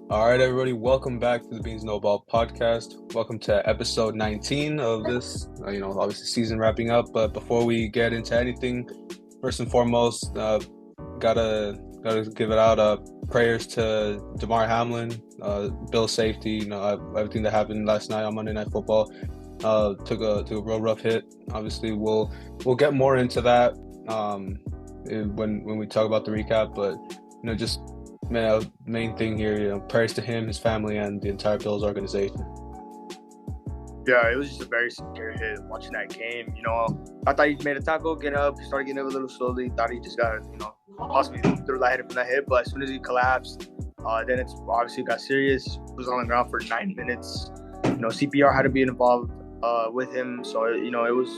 All right, everybody, welcome back to the Beans No Ball podcast. Welcome to episode 19 of this, obviously season wrapping up. But before we get into anything, first and foremost, gotta give it out. Prayers to Damar Hamlin, Bill's safety. Everything that happened last night on Monday Night Football. Took a real rough hit. Obviously, we'll get more into that when we talk about the recap. But just main thing here, prayers to him, his family, and the entire Bills organization. Yeah, it was just a very scary hit watching that game. I thought he made a tackle, started getting up a little slowly. Thought he just got, possibly threw light from that hit. But as soon as he collapsed, then it's obviously got serious. He was on the ground for 9 minutes. CPR had to be involved with him. So, it was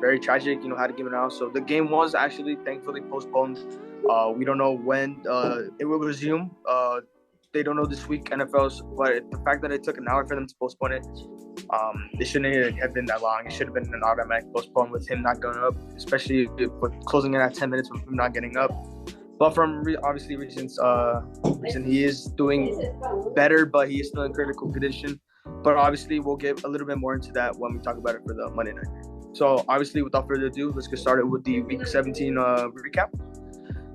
very tragic, had to give it out. So the game was actually thankfully postponed. We don't know when it will resume. They don't know this week, NFL's, but the fact that it took an hour for them to postpone it, it shouldn't have been that long. It should have been an automatic postpone with him not going up, especially with closing in at 10 minutes with him not getting up. But from obviously reason he is doing better, but he is still in critical condition. But obviously we'll get a little bit more into that when we talk about it for the Monday night. So obviously without further ado, let's get started with the Week 17 recap.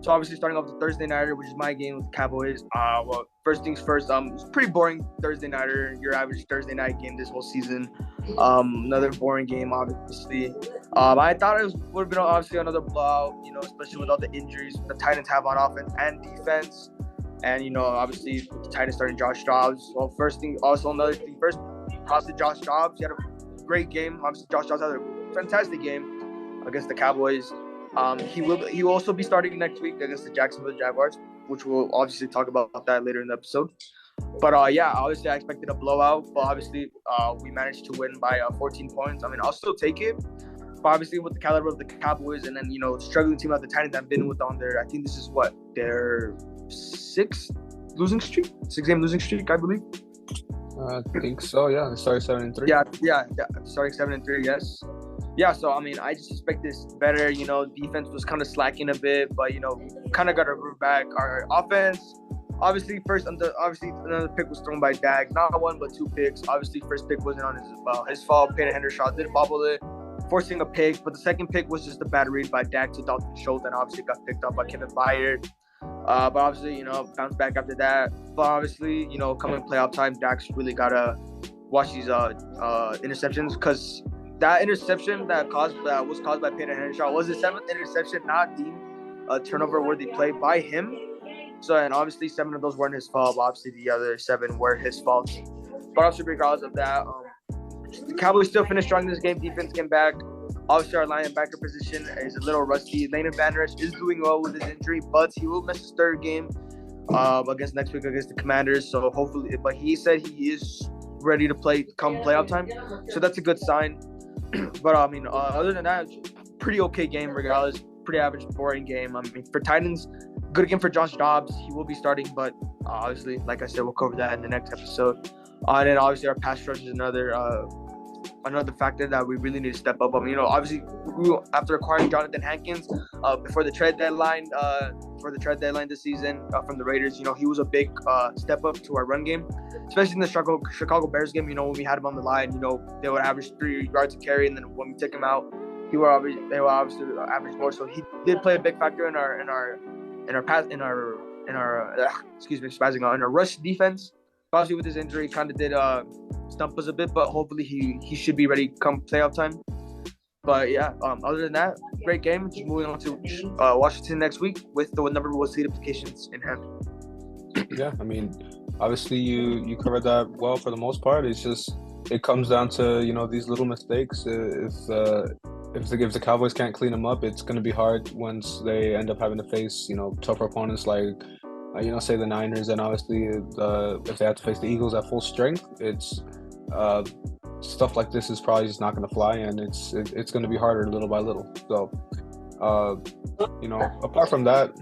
So obviously starting off the Thursday nighter, which is my game with the Cowboys. Well, first things first, it's a pretty boring Thursday nighter. Your average Thursday night game this whole season. Another boring game, obviously. I thought it would have been obviously another blowout, especially with all the injuries the Titans have on offense and defense. And, obviously with the Titans starting Josh Dobbs. Well, first, props to Josh Dobbs. He had a great game. Obviously, Josh Dobbs had a fantastic game against the Cowboys. He will also be starting next week against the Jacksonville Jaguars, which we'll obviously talk about that later in the episode. But obviously I expected a blowout, but obviously we managed to win by 14 points. I mean, I'll still take it. But obviously with the caliber of the Cowboys and then struggling team like the Titans have been with on their, I think this is their six-game losing streak, I believe. I think so. Yeah, they started 7-3. Yeah, starting 7-3. Yes. Yeah, so I mean, I just expect this better. Defense was kind of slacking a bit, but kind of got our groove back. Our offense, obviously, another pick was thrown by Dak. Not one, but 2 picks. Obviously, first pick wasn't on his fault. Peyton Hendershot did bobble it, forcing a pick. But the second pick was just a bad read by Dak to Dalton Schultz, and obviously got picked up by Kevin Byard. But obviously, bounced back after that. But obviously, coming playoff time, Dak's really gotta watch these interceptions because. That interception that was caused by Peyton Hendershot was the 7th interception not deemed a turnover-worthy play by him. So, and obviously 7 of those weren't his fault. Obviously, the other 7 were his fault. But obviously, regardless of that, the Cowboys still finished strong in this game. Defense came back. Obviously, our linebacker position is a little rusty. Landon Van Esch is doing well with his injury, but he will miss his 3rd game next week against the Commanders. So hopefully, but he said he is ready to play come playoff time. So that's a good sign. But I mean, other than that, pretty okay game regardless. Pretty average, boring game. I mean, for Titans, good game for Josh Dobbs. He will be starting, but obviously, like I said, we'll cover that in the next episode. And then obviously our pass rush is another factor that we really need to step up. I mean, obviously, after acquiring Jonathan Hankins before the trade deadline this season from the Raiders, he was a big step up to our run game, especially in the Chicago Bears game. When we had him on the line, they would average 3 yards to carry, and then when we took him out, they would obviously average more. So he did play a big factor in our rush defense. Obviously, with his injury, kind of did stump us a bit, but hopefully he should be ready come playoff time. But yeah, other than that, great game. Just moving on to Washington next week with the number one seed implications in hand. Yeah, I mean, obviously you covered that well for the most part. It's just it comes down to these little mistakes. If the Cowboys can't clean them up, it's going to be hard once they end up having to face tougher opponents like say the Niners, and obviously if they have to face the Eagles at full strength, it's stuff like this is probably just not going to fly, and it's going to be harder little by little. So apart from that,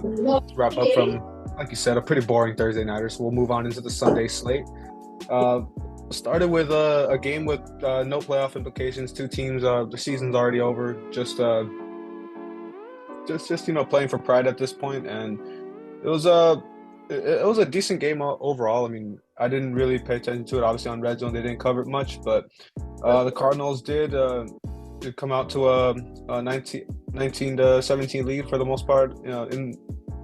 let's wrap up from, like you said, a pretty boring Thursday nighter. So we'll move on into the Sunday slate. Started with a game with no playoff implications. 2 teams, the season's already over. Just playing for pride at this point, and it was it was a decent game overall. I mean, I didn't really pay attention to it. Obviously, on Red Zone, they didn't cover it much, but the Cardinals did come out to a 19 to 17 lead for the most part. You know,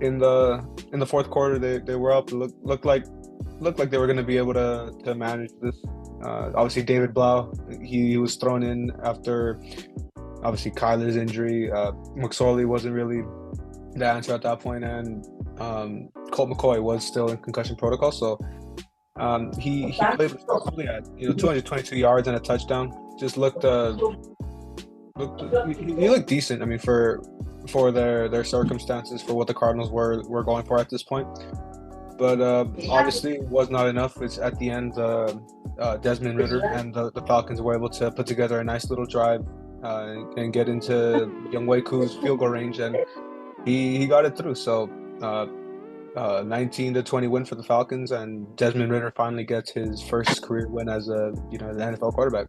in the fourth quarter, they were up. Looked like they were going to be able to manage this. Obviously, David Blau, he was thrown in after obviously Kyler's injury. McSorley wasn't really the answer at that point, and Colt McCoy was still in concussion protocol. So he played responsibly at 222 yards and a touchdown. Just he looked decent. I mean, for their circumstances, for what the Cardinals were going for at this point. But obviously, it was not enough. It's at the end, Desmond Ridder and the Falcons were able to put together a nice little drive and get into Younghoe's field goal range, and he got it through. So 19 to 20 win for the Falcons, and Desmond Ridder finally gets his first career win as an NFL quarterback.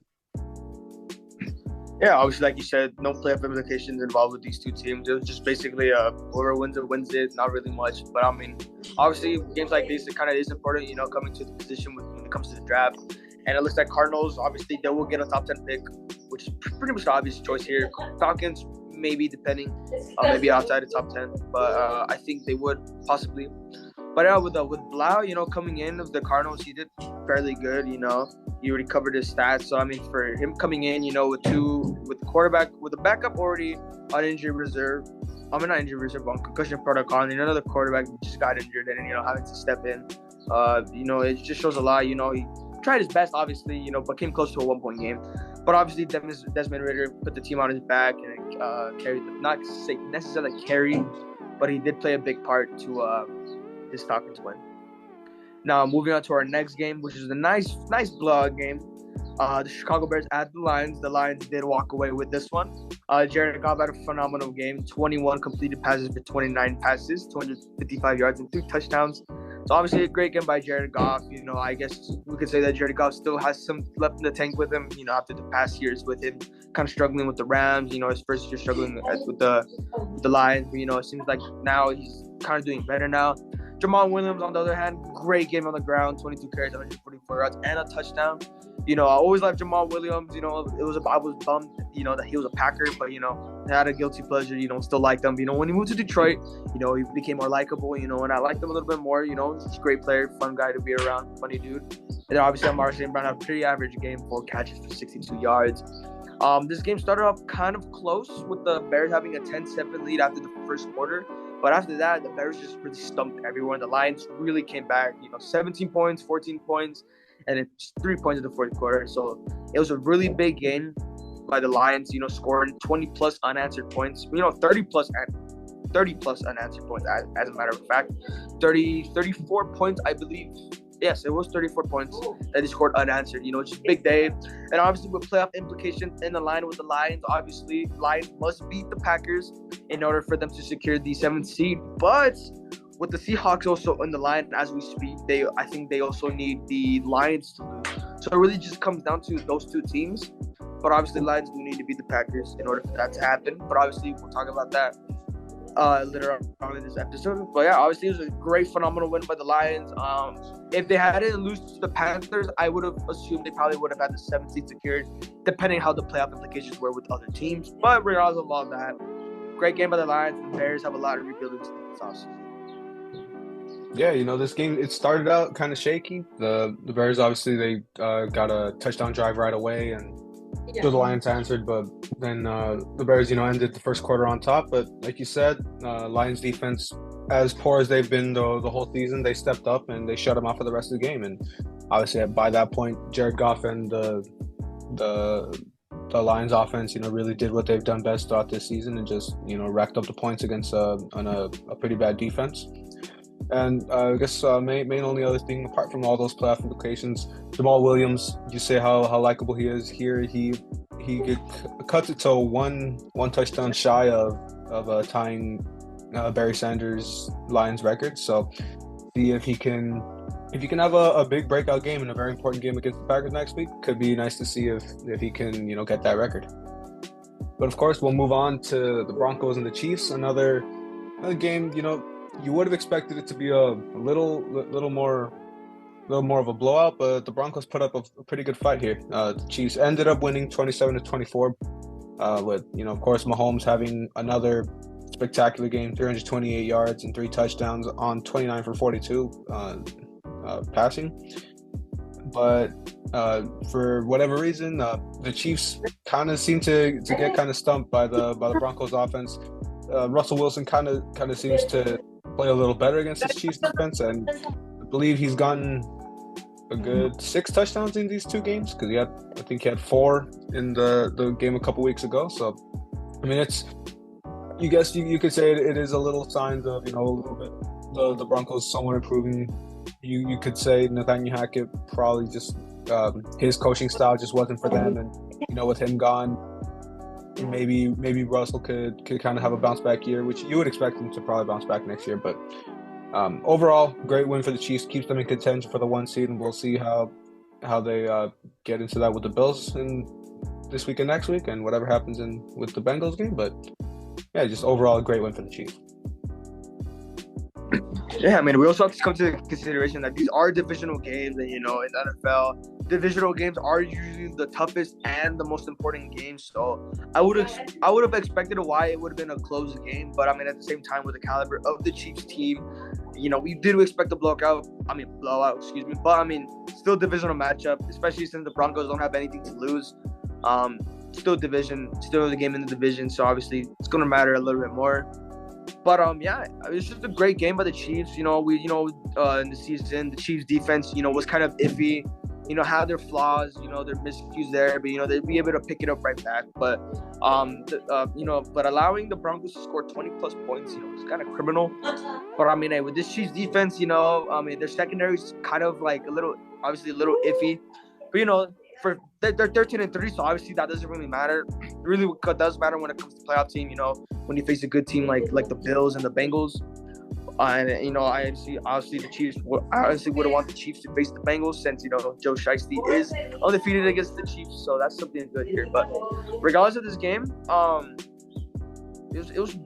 Yeah, obviously, like you said, no playoff implications involved with these two teams. It was just basically whoever wins it, not really much. But I mean, obviously, games like this, it kind of is important, coming to the position when it comes to the draft. And it looks like Cardinals, obviously, they will get a top 10 pick, which is pretty much the obvious choice here. Falcons, maybe, depending, maybe outside the top 10. But I think they would possibly. But with Blau, coming in of the Cardinals, he did fairly good. He already covered his stats. So I mean, for him coming in, with the quarterback, with the backup already on injured reserve. I mean, not injured reserve, but on concussion protocol, and another quarterback just got injured, and having to step in. It just shows a lot. He tried his best, obviously, but came close to a 1-point game. But obviously, Desmond Ridder put the team on his back and carried, not necessarily carried, but he did play a big part to his Falcons win. Now, moving on to our next game, which is a nice blowout game. The Chicago Bears at the Lions. The Lions did walk away with this one. Jared Goff had a phenomenal game. 21 completed passes for 29 passes, 255 yards, and 3 touchdowns. So, obviously, a great game by Jared Goff. I guess we could say that Jared Goff still has some left in the tank with him, after the past years with him kind of struggling with the Rams. His first year struggling with the Lions. But, it seems like now he's kind of doing better now. Jamal Williams, on the other hand, great game on the ground, 22 carries, 144 yards, and a touchdown. I always liked Jamal Williams. I was bummed, that he was a Packer, but, I had a guilty pleasure, still liked him. When he moved to Detroit, he became more likable, and I liked him a little bit more. He's a great player, fun guy to be around, funny dude. And then obviously, Amar St. Brown had a pretty average game, 4 catches for 62 yards. This game started off kind of close with the Bears having a 10-7 lead after the first quarter. But after that, the Bears just really stumped everyone. The Lions really came back, 17 points, 14 points, and it's 3 points in the fourth quarter. So it was a really big game by the Lions, scoring 20-plus unanswered points, 30-plus unanswered points, as a matter of fact. 34 points, I believe. Yes, it was 34 points that they scored unanswered. Just a big day. And obviously with playoff implications in the line with the Lions, obviously Lions must beat the Packers in order for them to secure the 7th seed. But with the Seahawks also in the line as we speak, I think they also need the Lions to lose. So it really just comes down to those two teams. But obviously Lions do need to beat the Packers in order for that to happen. But obviously we'll talk about that later on in this episode. But yeah, obviously it was a great, phenomenal win by the Lions. If they hadn't lost to the Panthers, I would have assumed they probably would have had the 7th seed secured, depending how the playoff implications were with other teams. But regardless of all that, great game by the Lions. The Bears have a lot of rebuilding to do this offseason. Yeah, this game, it started out kind of shaky. The Bears, obviously, they got a touchdown drive right away, and the Lions answered, but then the Bears, ended the first quarter on top. But like you said, Lions defense, as poor as they've been the whole season, they stepped up and they shut them off for the rest of the game. And obviously, by that point, Jared Goff and the Lions offense, really did what they've done best throughout this season and just, racked up the points against a pretty bad defense. And I guess main only other thing, apart from all those playoff implications, Jamal Williams, you say how likable he is here. He cuts it to one touchdown shy of tying Barry Sanders' Lions record. So see if he can have a big breakout game in a very important game against the Packers next week. Could be nice to see if he can get that record. But of course, we'll move on to the Broncos and the Chiefs. Another game, you would have expected it to be a little more of a blowout, but the Broncos put up a pretty good fight here. The Chiefs ended up winning 27-24, with, of course, Mahomes having another spectacular game, 328 yards and 3 touchdowns on 29 for 42 passing. But for whatever reason, the Chiefs kind of seem to get kind of stumped by the Broncos offense. Russell Wilson kind of seems to play a little better against this Chiefs defense, and I believe he's gotten a good 6 touchdowns in these 2 games, because I think he had 4 in the game a couple weeks ago. So, I mean, you could say it is a little signs of, a little bit the Broncos somewhat improving. You could say Nathaniel Hackett probably just his coaching style just wasn't for them, and with him gone, maybe Russell could kind of have a bounce back year, which you would expect him to probably bounce back next year. But overall, great win for the Chiefs, keeps them in contention for the 1 seed, and we'll see how they get into that with the Bills in this week and next week, and whatever happens with the Bengals game. But yeah, just overall a great win for the Chiefs. Yeah, I mean, we also have to come to consideration that these are divisional games, and in the NFL, divisional games are usually the toughest and the most important games. So I would have expected why it would have been a close game, but I mean, at the same time, with the caliber of the Chiefs team, we did expect a blowout. Excuse me, but I mean, still divisional matchup, especially since the Broncos don't have anything to lose. Still the game in the division, so obviously it's gonna matter a little bit more. But yeah, it's just a great game by the Chiefs. In the season, the Chiefs defense, was kind of iffy. Had their flaws, their miscues there, but they'd be able to pick it up right back. But but allowing the Broncos to score 20 plus points, it's kind of criminal. But I mean, with this Chiefs defense, their secondary is kind of like a little iffy. But they're 13-3, so obviously that doesn't really matter. Really, what does matter when it comes to playoff team, when you face a good team like the Bills and the Bengals. And obviously the Chiefs. I honestly wouldn't want the Chiefs to face the Bengals, since Joe Shiesty is undefeated against the Chiefs, so that's something good here. But regardless of this game, it was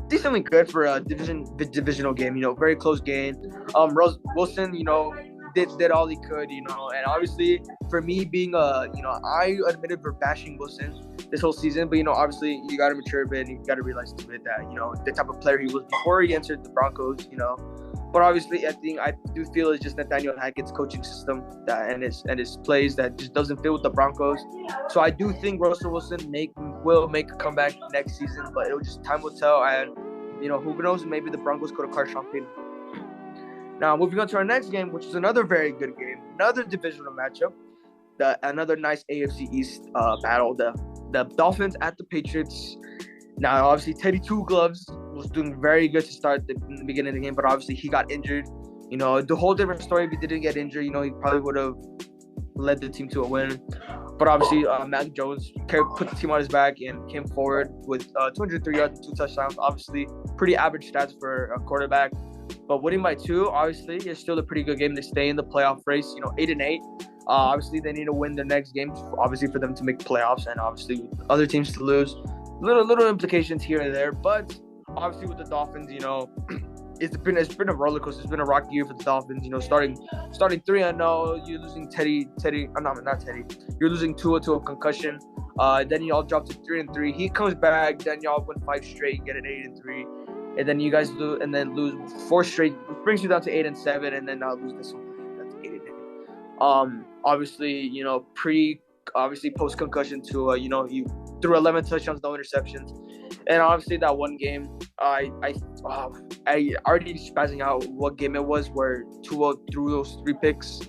decently good for a divisional game. Very close game. Wilson, did all he could, and obviously for me being I admitted for bashing Wilson this whole season, but obviously you got to mature a bit, and you got to realize to it that the type of player he was before he entered the Broncos. But obviously I do feel it's just Nathaniel Hackett's coaching system and his plays that just doesn't fit with the Broncos. So I do think Russell Wilson will make a comeback next season, but time will tell, and who knows, maybe the Broncos could have caught Sean Payton. Now, moving on to our next game, which is another very good game, another divisional matchup, another nice AFC East battle, the Dolphins at the Patriots. Now, obviously, Teddy Two Gloves was doing very good to start in the beginning of the game, but obviously he got injured. The whole different story if he didn't get injured. He probably would have led the team to a win. But obviously, Mac Jones put the team on his back and came forward with 203 yards and 2 touchdowns. Obviously, pretty average stats for a quarterback. But winning by 2, obviously, is still a pretty good game to stay in the playoff race. 8-8. Obviously, they need to win their next game, obviously, for them to make playoffs, and obviously other teams to lose. Little implications here and there, but obviously with the Dolphins, it's been a roller coaster. It's been a rocky year for the Dolphins. Starting 3-0, you're losing not Teddy. You're losing Tua to a concussion. Then y'all drop to 3-3. He comes back. Then y'all win 5 straight, get an 8-3. And then you guys lose 4 straight, which brings you down to 8-7, and then lose this one. That's 8-8. Obviously, obviously post concussion to you threw 11 touchdowns, no interceptions, and obviously that one game, I already spazzing out what game it was where Tua threw those 3 picks.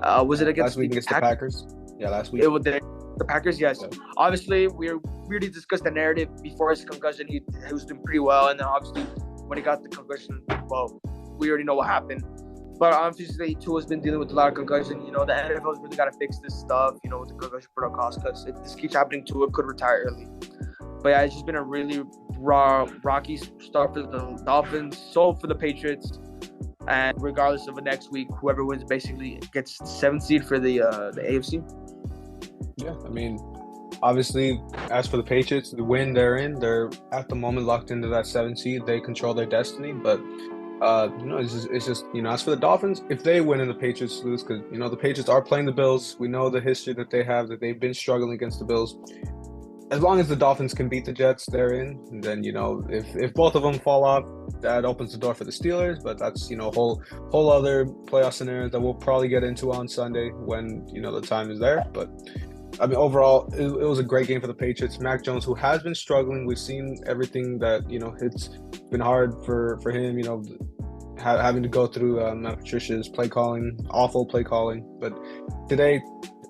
Was it against the Packers? Yeah, last week. It was the Packers, yes. Yeah. Obviously, we already discussed the narrative before his concussion. He was doing pretty well, and then obviously when he got the concussion, well, we already know what happened. But obviously, Tua's been dealing with a lot of concussion. The NFL's really got to fix this stuff, with the concussion protocols, because if this keeps happening, Tua could retire early. But yeah, it's just been a really rocky start for the Dolphins, so for the Patriots. And regardless of the next week, whoever wins basically gets the 7th seed for the AFC. Yeah, I mean, obviously, as for the Patriots, the win they're in, they're at the moment locked into that 7th seed. They control their destiny, but It's just as for the Dolphins, if they win and the Patriots lose, because the Patriots are playing the Bills, we know the history that they have, that they've been struggling against the Bills. As long as the Dolphins can beat the Jets, they're in. And then if both of them fall off, that opens the door for the Steelers. But that's whole other playoff scenario that we'll probably get into on Sunday when the time is there. But I mean, overall, it was a great game for the Patriots. Mac Jones, who has been struggling, we've seen everything that it's been hard for him. Having to go through Matt Patricia's play calling, awful play calling. But today,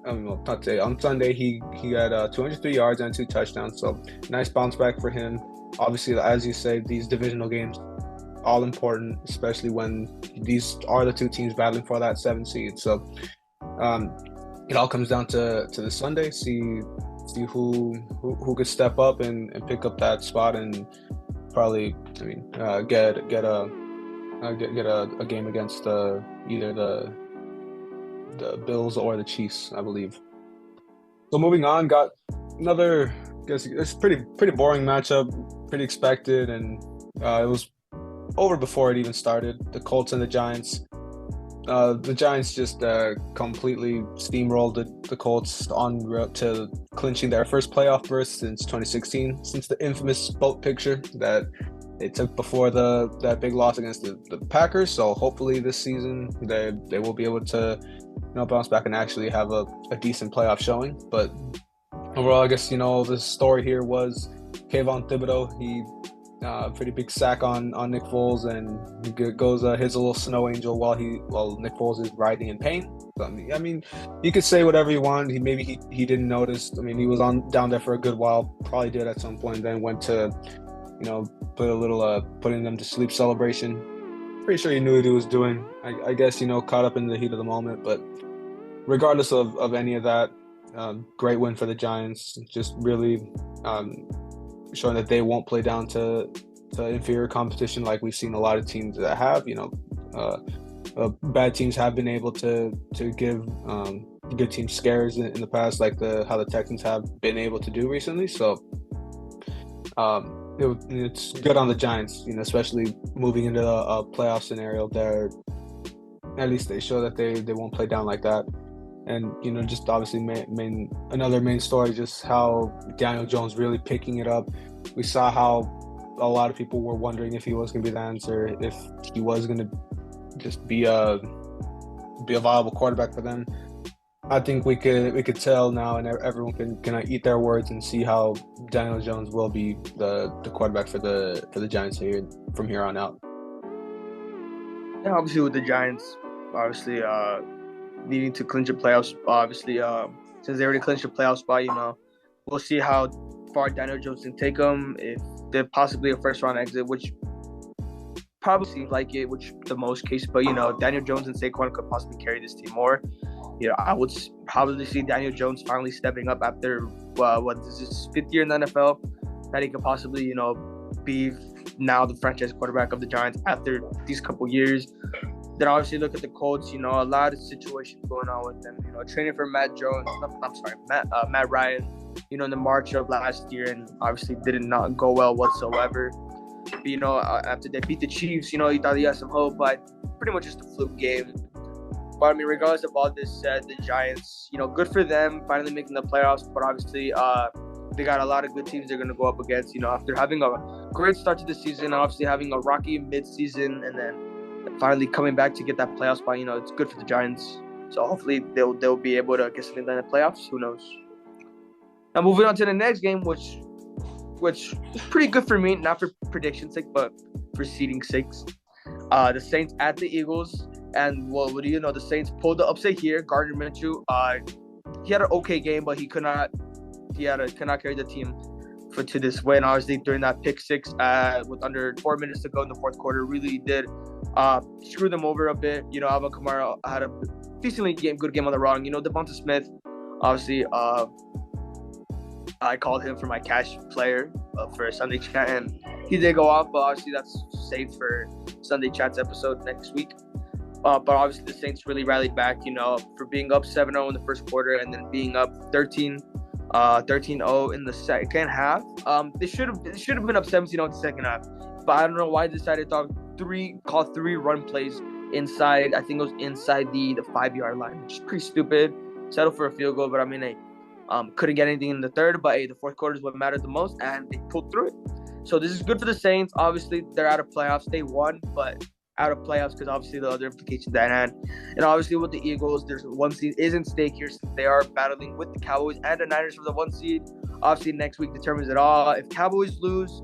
not today, on Sunday, he had 203 yards and 2 touchdowns. So nice bounce back for him. Obviously, as you say, these divisional games, all important, especially when these are the two teams battling for that 7th seed. So it all comes down to the Sunday. See who could step up and pick up that spot and probably get a game against either the Bills or the Chiefs, I believe. So moving on, got another. I guess it's pretty boring matchup, pretty expected, and it was over before it even started. The Colts and the Giants. The Giants just completely steamrolled the Colts on route to clinching their first playoff berth since 2016, since the infamous boat picture that they took before that big loss against the Packers. So hopefully this season they will be able to bounce back and actually have a decent playoff showing. But overall, I guess the story here was Kayvon Thibodeau. He pretty big sack on Nick Foles, and he goes hits a little snow angel while Nick Foles is writhing in pain. So, I mean, you could say whatever you want. He didn't notice. I mean, he was down there for a good while. Probably did at some point. Then went to put a little putting them to sleep celebration. Pretty sure he knew what he was doing. I guess caught up in the heat of the moment. But regardless of any of that, great win for the Giants. Just really showing that they won't play down to inferior competition like we've seen a lot of teams that have. Bad teams have been able to give good teams scares in the past, like how the Texans have been able to do recently. So it's good on the Giants, especially moving into a playoff scenario there. At least they show that they won't play down like that. And just obviously another main story, just how Daniel Jones really picking it up. We saw how a lot of people were wondering if he was going to be the answer, if he was going to just be a viable quarterback for them. I think we could tell now, and everyone can eat their words and see how Daniel Jones will be the quarterback for the Giants here from here on out. Yeah, obviously with the Giants, obviously needing to clinch a playoff spot. Obviously, since they already clinched a playoff spot, we'll see how far Daniel Jones can take them. If they're possibly a first-round exit, which probably seems like it, which the most case. But Daniel Jones and Saquon could possibly carry this team more. I would probably see Daniel Jones finally stepping up after what is his 5th year in the NFL, that he could possibly be now the franchise quarterback of the Giants after these couple years. Then obviously look at the Colts. A lot of situations going on with them. Training for Matt Ryan. In the March of last year, and obviously did not go well whatsoever. But, after they beat the Chiefs, he thought he had some hope, but pretty much just a fluke game. But I mean, regardless of all this said, the Giants, good for them finally making the playoffs. But obviously, they got a lot of good teams they're going to go up against. After having a great start to the season, obviously having a rocky mid-season, and then finally coming back to get that playoff spot. It's good for the Giants. So hopefully they'll be able to get something done in the playoffs. Who knows? Now moving on to the next game, which is pretty good for me, not for prediction's sake, but for seeding sakes. The Saints at the Eagles, and what do you know? The Saints pulled the upset here. Gardner Minshew, he had an okay game, but he could not carry the team to this win. Obviously, during that pick six, with under 4 minutes to go in the fourth quarter, really did screw them over a bit. Alvin Kamara had a decently good game on the run. Devonta Smith, obviously, I called him for my cash player for Sunday chat, and he did go off, but obviously that's saved for Sunday chat's episode next week. But obviously the Saints really rallied back, for being up 7-0 in the first quarter and then being up 13-0 in the second half. They should have been up 17-0 in the second half, but I don't know why they decided to three run plays inside. I think it was inside the 5-yard line, which is pretty stupid. Settled for a field goal, but I mean, couldn't get anything in the third. But the fourth quarter is what mattered the most, and they pulled through it. So this is good for the Saints. Obviously, they're out of playoffs. They won, but out of playoffs because obviously the other implications at hand. And obviously with the Eagles, there's one seed is in stake here since they are battling with the Cowboys and the Niners for the 1 seed. Obviously next week determines it all. If the Cowboys lose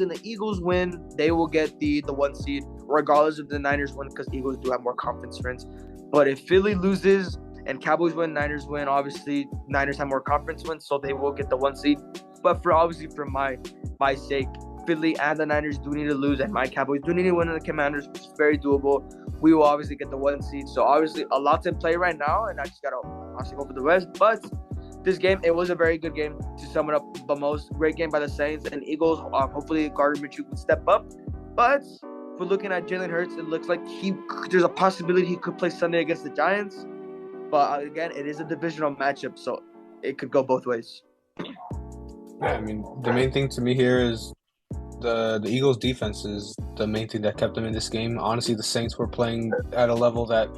and the Eagles win, they will get the 1 seed regardless if the Niners win because Eagles do have more conference wins. But if Philly loses and Cowboys win, Niners win, obviously Niners have more conference wins, so they will get the 1 seed. But for my sake, Philly and the Niners do need to lose, and my Cowboys do need to win in the Commanders, which is very doable. We will obviously get the 1 seed. So obviously a lot's in play right now, and I just gotta obviously go for the West. But this game, it was a very good game to sum it up. The most great game by the Saints and Eagles. Hopefully Gardner Minshew can step up. But if we're looking at Jalen Hurts, it looks like there's a possibility he could play Sunday against the Giants. But again, it is a divisional matchup, so it could go both ways. Yeah, I mean, the main thing to me here is the Eagles' defense is the main thing that kept them in this game. Honestly, the Saints were playing at a level that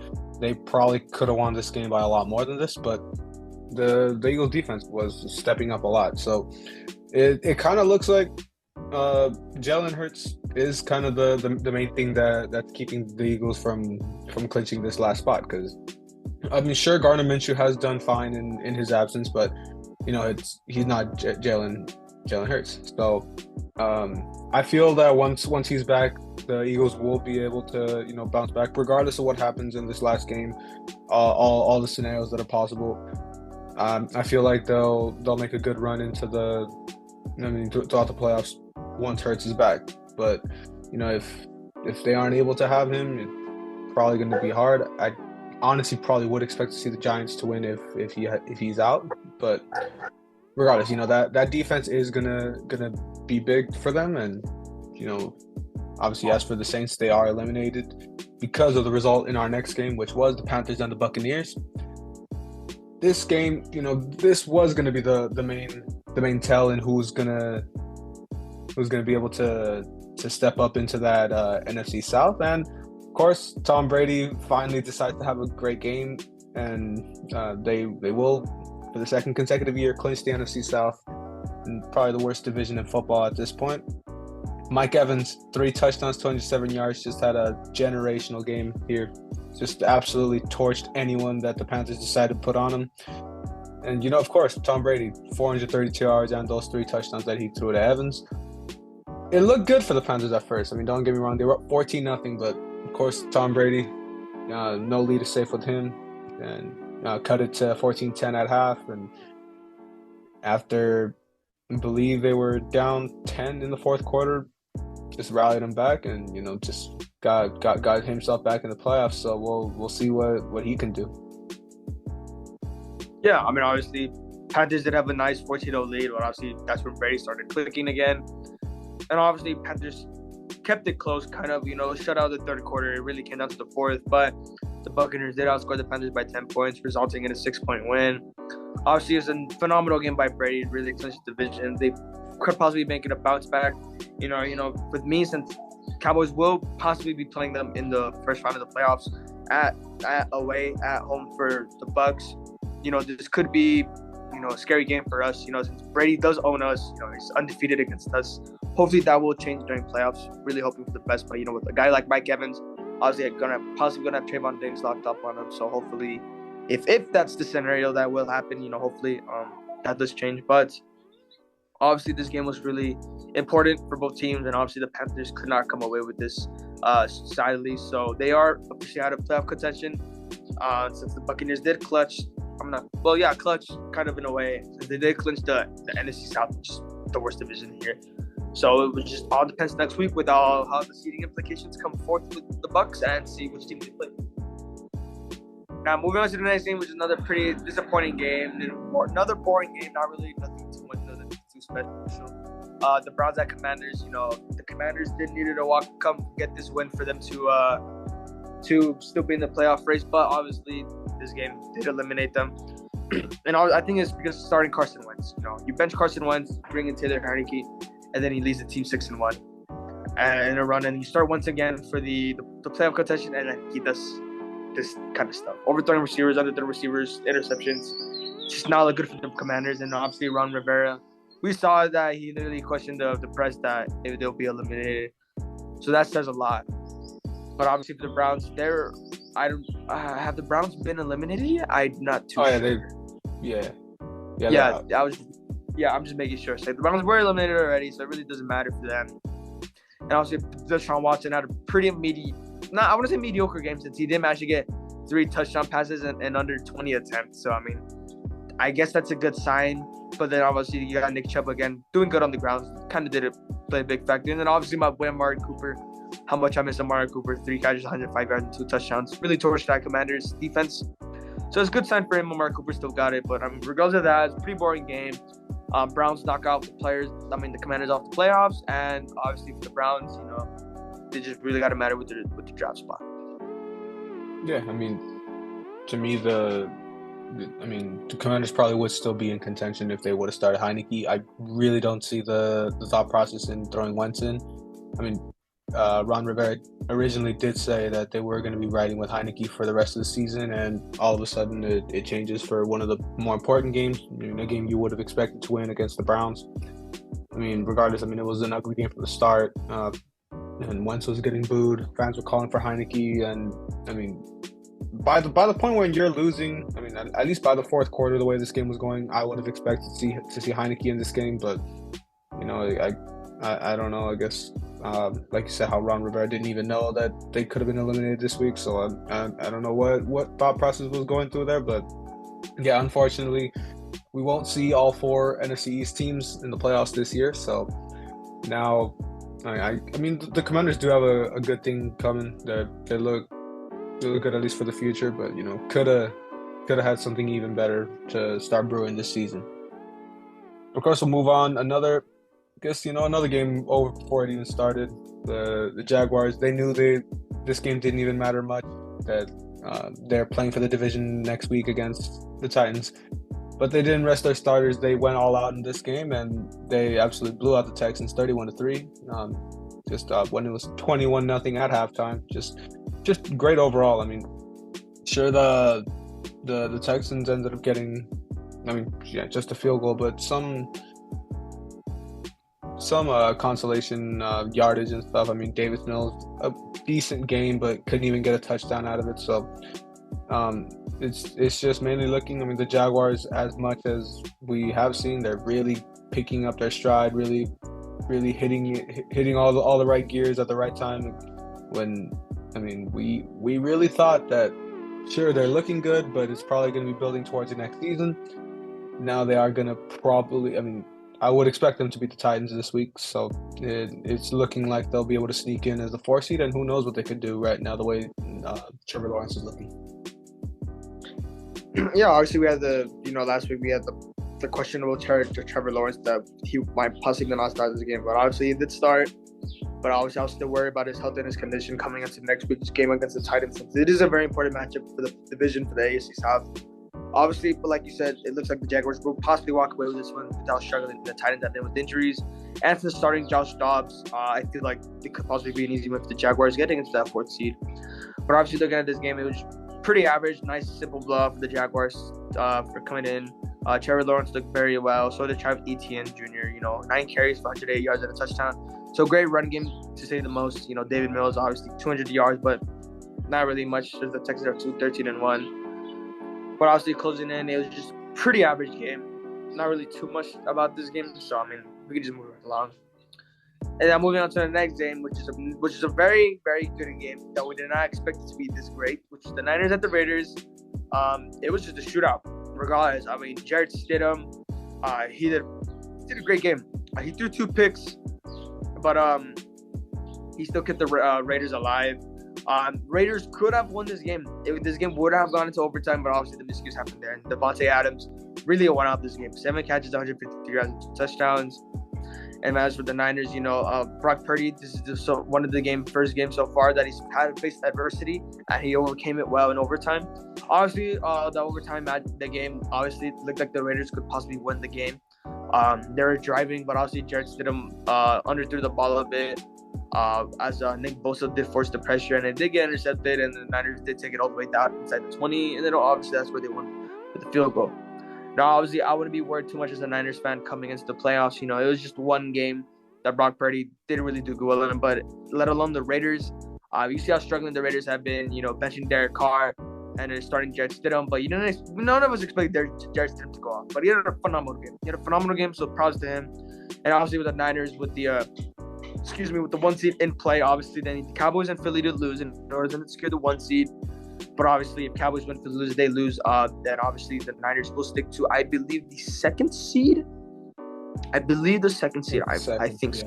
they probably could have won this game by a lot more than this, but the Eagles' defense was stepping up a lot. So it kind of looks like Jalen Hurts is kind of the main thing that's keeping the Eagles from clinching this last spot. Because I mean, sure, Gardner Minshew has done fine in his absence, but he's not Jalen Hurts. So I feel that once he's back, the Eagles will be able to bounce back regardless of what happens in this last game. All the scenarios that are possible. I feel like they'll make a good run into throughout the playoffs once Hurts is back. But if they aren't able to have him, it's probably going to be hard. I honestly probably would expect to see the Giants to win if he's out. But regardless, that defense is gonna be big for them, and obviously as for the Saints, they are eliminated because of the result in our next game, which was the Panthers and the Buccaneers. This game, this was gonna be the main tell in who's gonna be able to step up into that NFC South. And of course, Tom Brady finally decides to have a great game, and they will, for the second consecutive year, clinch the NFC South, and probably the worst division in football at this point. Mike Evans, 3 touchdowns, 207 yards, just had a generational game here. Just absolutely torched anyone that the Panthers decided to put on him. And, of course, Tom Brady, 432 yards and those 3 touchdowns that he threw to Evans. It looked good for the Panthers at first. I mean, don't get me wrong, they were up 14-0, but, of course, Tom Brady, no lead is safe with him, and cut it to 14-10 at half. And after, I believe they were down 10 in the fourth quarter, just rallied him back and just got himself back in the playoffs. So we'll see what he can do. Yeah, I mean, obviously Panthers did have a nice 14-0 lead, but obviously that's when Brady started clicking again. And obviously Panthers kept it close, kind of shut out the third quarter. It really came down to the fourth, but the Buccaneers did outscore the Panthers by 10 points, resulting in a 6-point win. Obviously, it was a phenomenal game by Brady. It really clinched the division. They could possibly make it a bounce back. With me, since Cowboys will possibly be playing them in the first round of the playoffs at home for the Bucs. This could be, a scary game for us. Since Brady does own us, he's undefeated against us. Hopefully that will change during playoffs. Really hoping for the best. But with a guy like Mike Evans, obviously possibly gonna have Trayvon Diggs locked up on him. So hopefully, if that's the scenario that will happen, hopefully that does change. But obviously this game was really important for both teams, and obviously the Panthers could not come away with this sadly. So they are officially out of playoff contention since the Buccaneers did clutch. Clutch kind of in a way. Since they did clinch the NFC South, which is the worst division here. So it was just all depends next week with how the seeding implications come forth with the Bucs and see which team they play. Now moving on to the next game, which is another pretty disappointing game, another boring game. Not really nothing too much, nothing too special. The Browns at Commanders. The Commanders did need to come get this win for them to still be in the playoff race, but obviously this game did eliminate them. And I think it's because starting Carson Wentz. You bench Carson Wentz, bring in Taylor Heineke, and then he leads the team 6-1. and a run, and you start once again for the playoff contention, and then he does this kind of stuff. Overthrowing receivers, underthrowing receivers, interceptions. It's just not look good for the Commanders, and obviously Ron Rivera. We saw that he literally questioned the press that they'll be eliminated. So that says a lot. But obviously for the Browns, have the Browns been eliminated yet? I'm not too sure. I'm just making sure. So the Browns were eliminated already, so it really doesn't matter for them. And obviously Deshaun Watson had a pretty I want to say mediocre game, since he didn't actually get 3 touchdown passes and under 20 attempts. So I mean, I guess that's a good sign. But then obviously you got Nick Chubb again doing good on the ground. Kind of play a big factor. And then obviously my boy Amari Cooper. How much I miss Amari Cooper. 3 catches, 105 yards, and 2 touchdowns. Really torched that Commanders defense. So it's a good sign for him. Amari Cooper still got it. But regardless of that, it's a pretty boring game. Browns knock out the Commanders off the playoffs. And obviously for the Browns, they just really got to matter with the draft spot. Yeah, I mean, to me, the Commanders probably would still be in contention if they would have started Heineke. I really don't see the thought process in throwing Wentz in. I mean, Ron Rivera originally did say that they were going to be riding with Heineke for the rest of the season, and all of a sudden it changes for one of the more important games, a game you would have expected to win against the Browns. I mean, regardless, it was an ugly game from the start, and Wentz was getting booed. Fans were calling for Heineke, and I mean, by the point when you're losing, at least by the fourth quarter, the way this game was going, I would have expected to see Heineke in this game. But I don't know. I guess like you said, how Ron Rivera didn't even know that they could have been eliminated this week. So I don't know what thought process was going through there. But yeah, unfortunately, we won't see all 4 NFC East teams in the playoffs this year. So now, the Commanders do have a good thing coming. They look good, at least for the future, but could have had something even better to start brewing this season. Of course, we'll move on. Another game over before it even started. The Jaguars, they knew this game didn't even matter much, that they're playing for the division next week against the Titans, but they didn't rest their starters. They went all out in this game, and they absolutely blew out the Texans 31-3. When it was 21-0 at halftime. Just great overall. Sure, the Texans ended up getting, just a field goal, but some consolation yardage and stuff. Davis Mills, a decent game, but couldn't even get a touchdown out of it. So it's just mainly looking. The Jaguars, as much as we have seen, they're really picking up their stride, really hitting all the right gears at the right time. When we really thought that, sure, they're looking good, but it's probably going to be building towards the next season. Now they are going to probably, I would expect them to beat the Titans this week, so it's looking like they'll be able to sneak in as the 4 seed, and who knows what they could do right now, the way Trevor Lawrence is looking. Yeah, obviously we had last week we had the questionable charge to Trevor Lawrence that he might possibly not start this game, but obviously he did start. But obviously I was still worried about his health and his condition coming into next week's game against the Titans. It is a very important matchup for the division for the AFC South. Obviously, but like you said, it looks like the Jaguars will possibly walk away with this one without struggling. The Titans have been with injuries. And for the starting Josh Dobbs, I feel like it could possibly be an easy win for the Jaguars getting into that 4th seed. But obviously looking at this game, it was pretty average, nice, simple blowout for the Jaguars for coming in. Trevor Lawrence looked very well. So did Travis Etienne Jr., 9 carries, 108 yards and a touchdown. So great run game, to say the most. David Mills, obviously 200 yards, but not really much. The Texans are 13-1. But obviously closing in, it was just a pretty average game. Not really too much about this game. So, we can just move right along. And then moving on to the next game, which is a very, very good game that we did not expect it to be this great, which is the Niners at the Raiders. It was just a shootout, regardless. Jarrett Stidham, he did a great game. He threw 2 picks, but he still kept the Raiders alive. Raiders could have won this game. This game would have gone into overtime, but obviously the miscues happened there. And Devontae Adams really won out this game. 7 catches, 153 yards, and 2 touchdowns. And as for the Niners, Brock Purdy, this is one of the first game so far that he's had faced adversity, and he overcame it well in overtime. Obviously, the overtime at the game, obviously, looked like the Raiders could possibly win the game. They were driving, but obviously Jarrett Stidham underthrew the ball a bit. as Nick Bosa did force the pressure, and it did get intercepted, and the Niners did take it all the way down inside the 20, and then obviously that's where they won with the field goal. Now, obviously, I wouldn't be worried too much as a Niners fan coming into the playoffs. It was just one game that Brock Purdy didn't really do good in, but let alone the Raiders. You see how struggling the Raiders have been, benching Derek Carr and then starting Jarrett Stidham, but none of us expected Jarrett Stidham to go off. But he had a phenomenal game. So props to him. And obviously with the Niners, with the 1 seed in play, obviously they need the Cowboys and Philly to lose in order to secure the 1 seed. But obviously, if Cowboys win, they lose, then obviously the Niners will stick to, I believe, the second seed. I think so.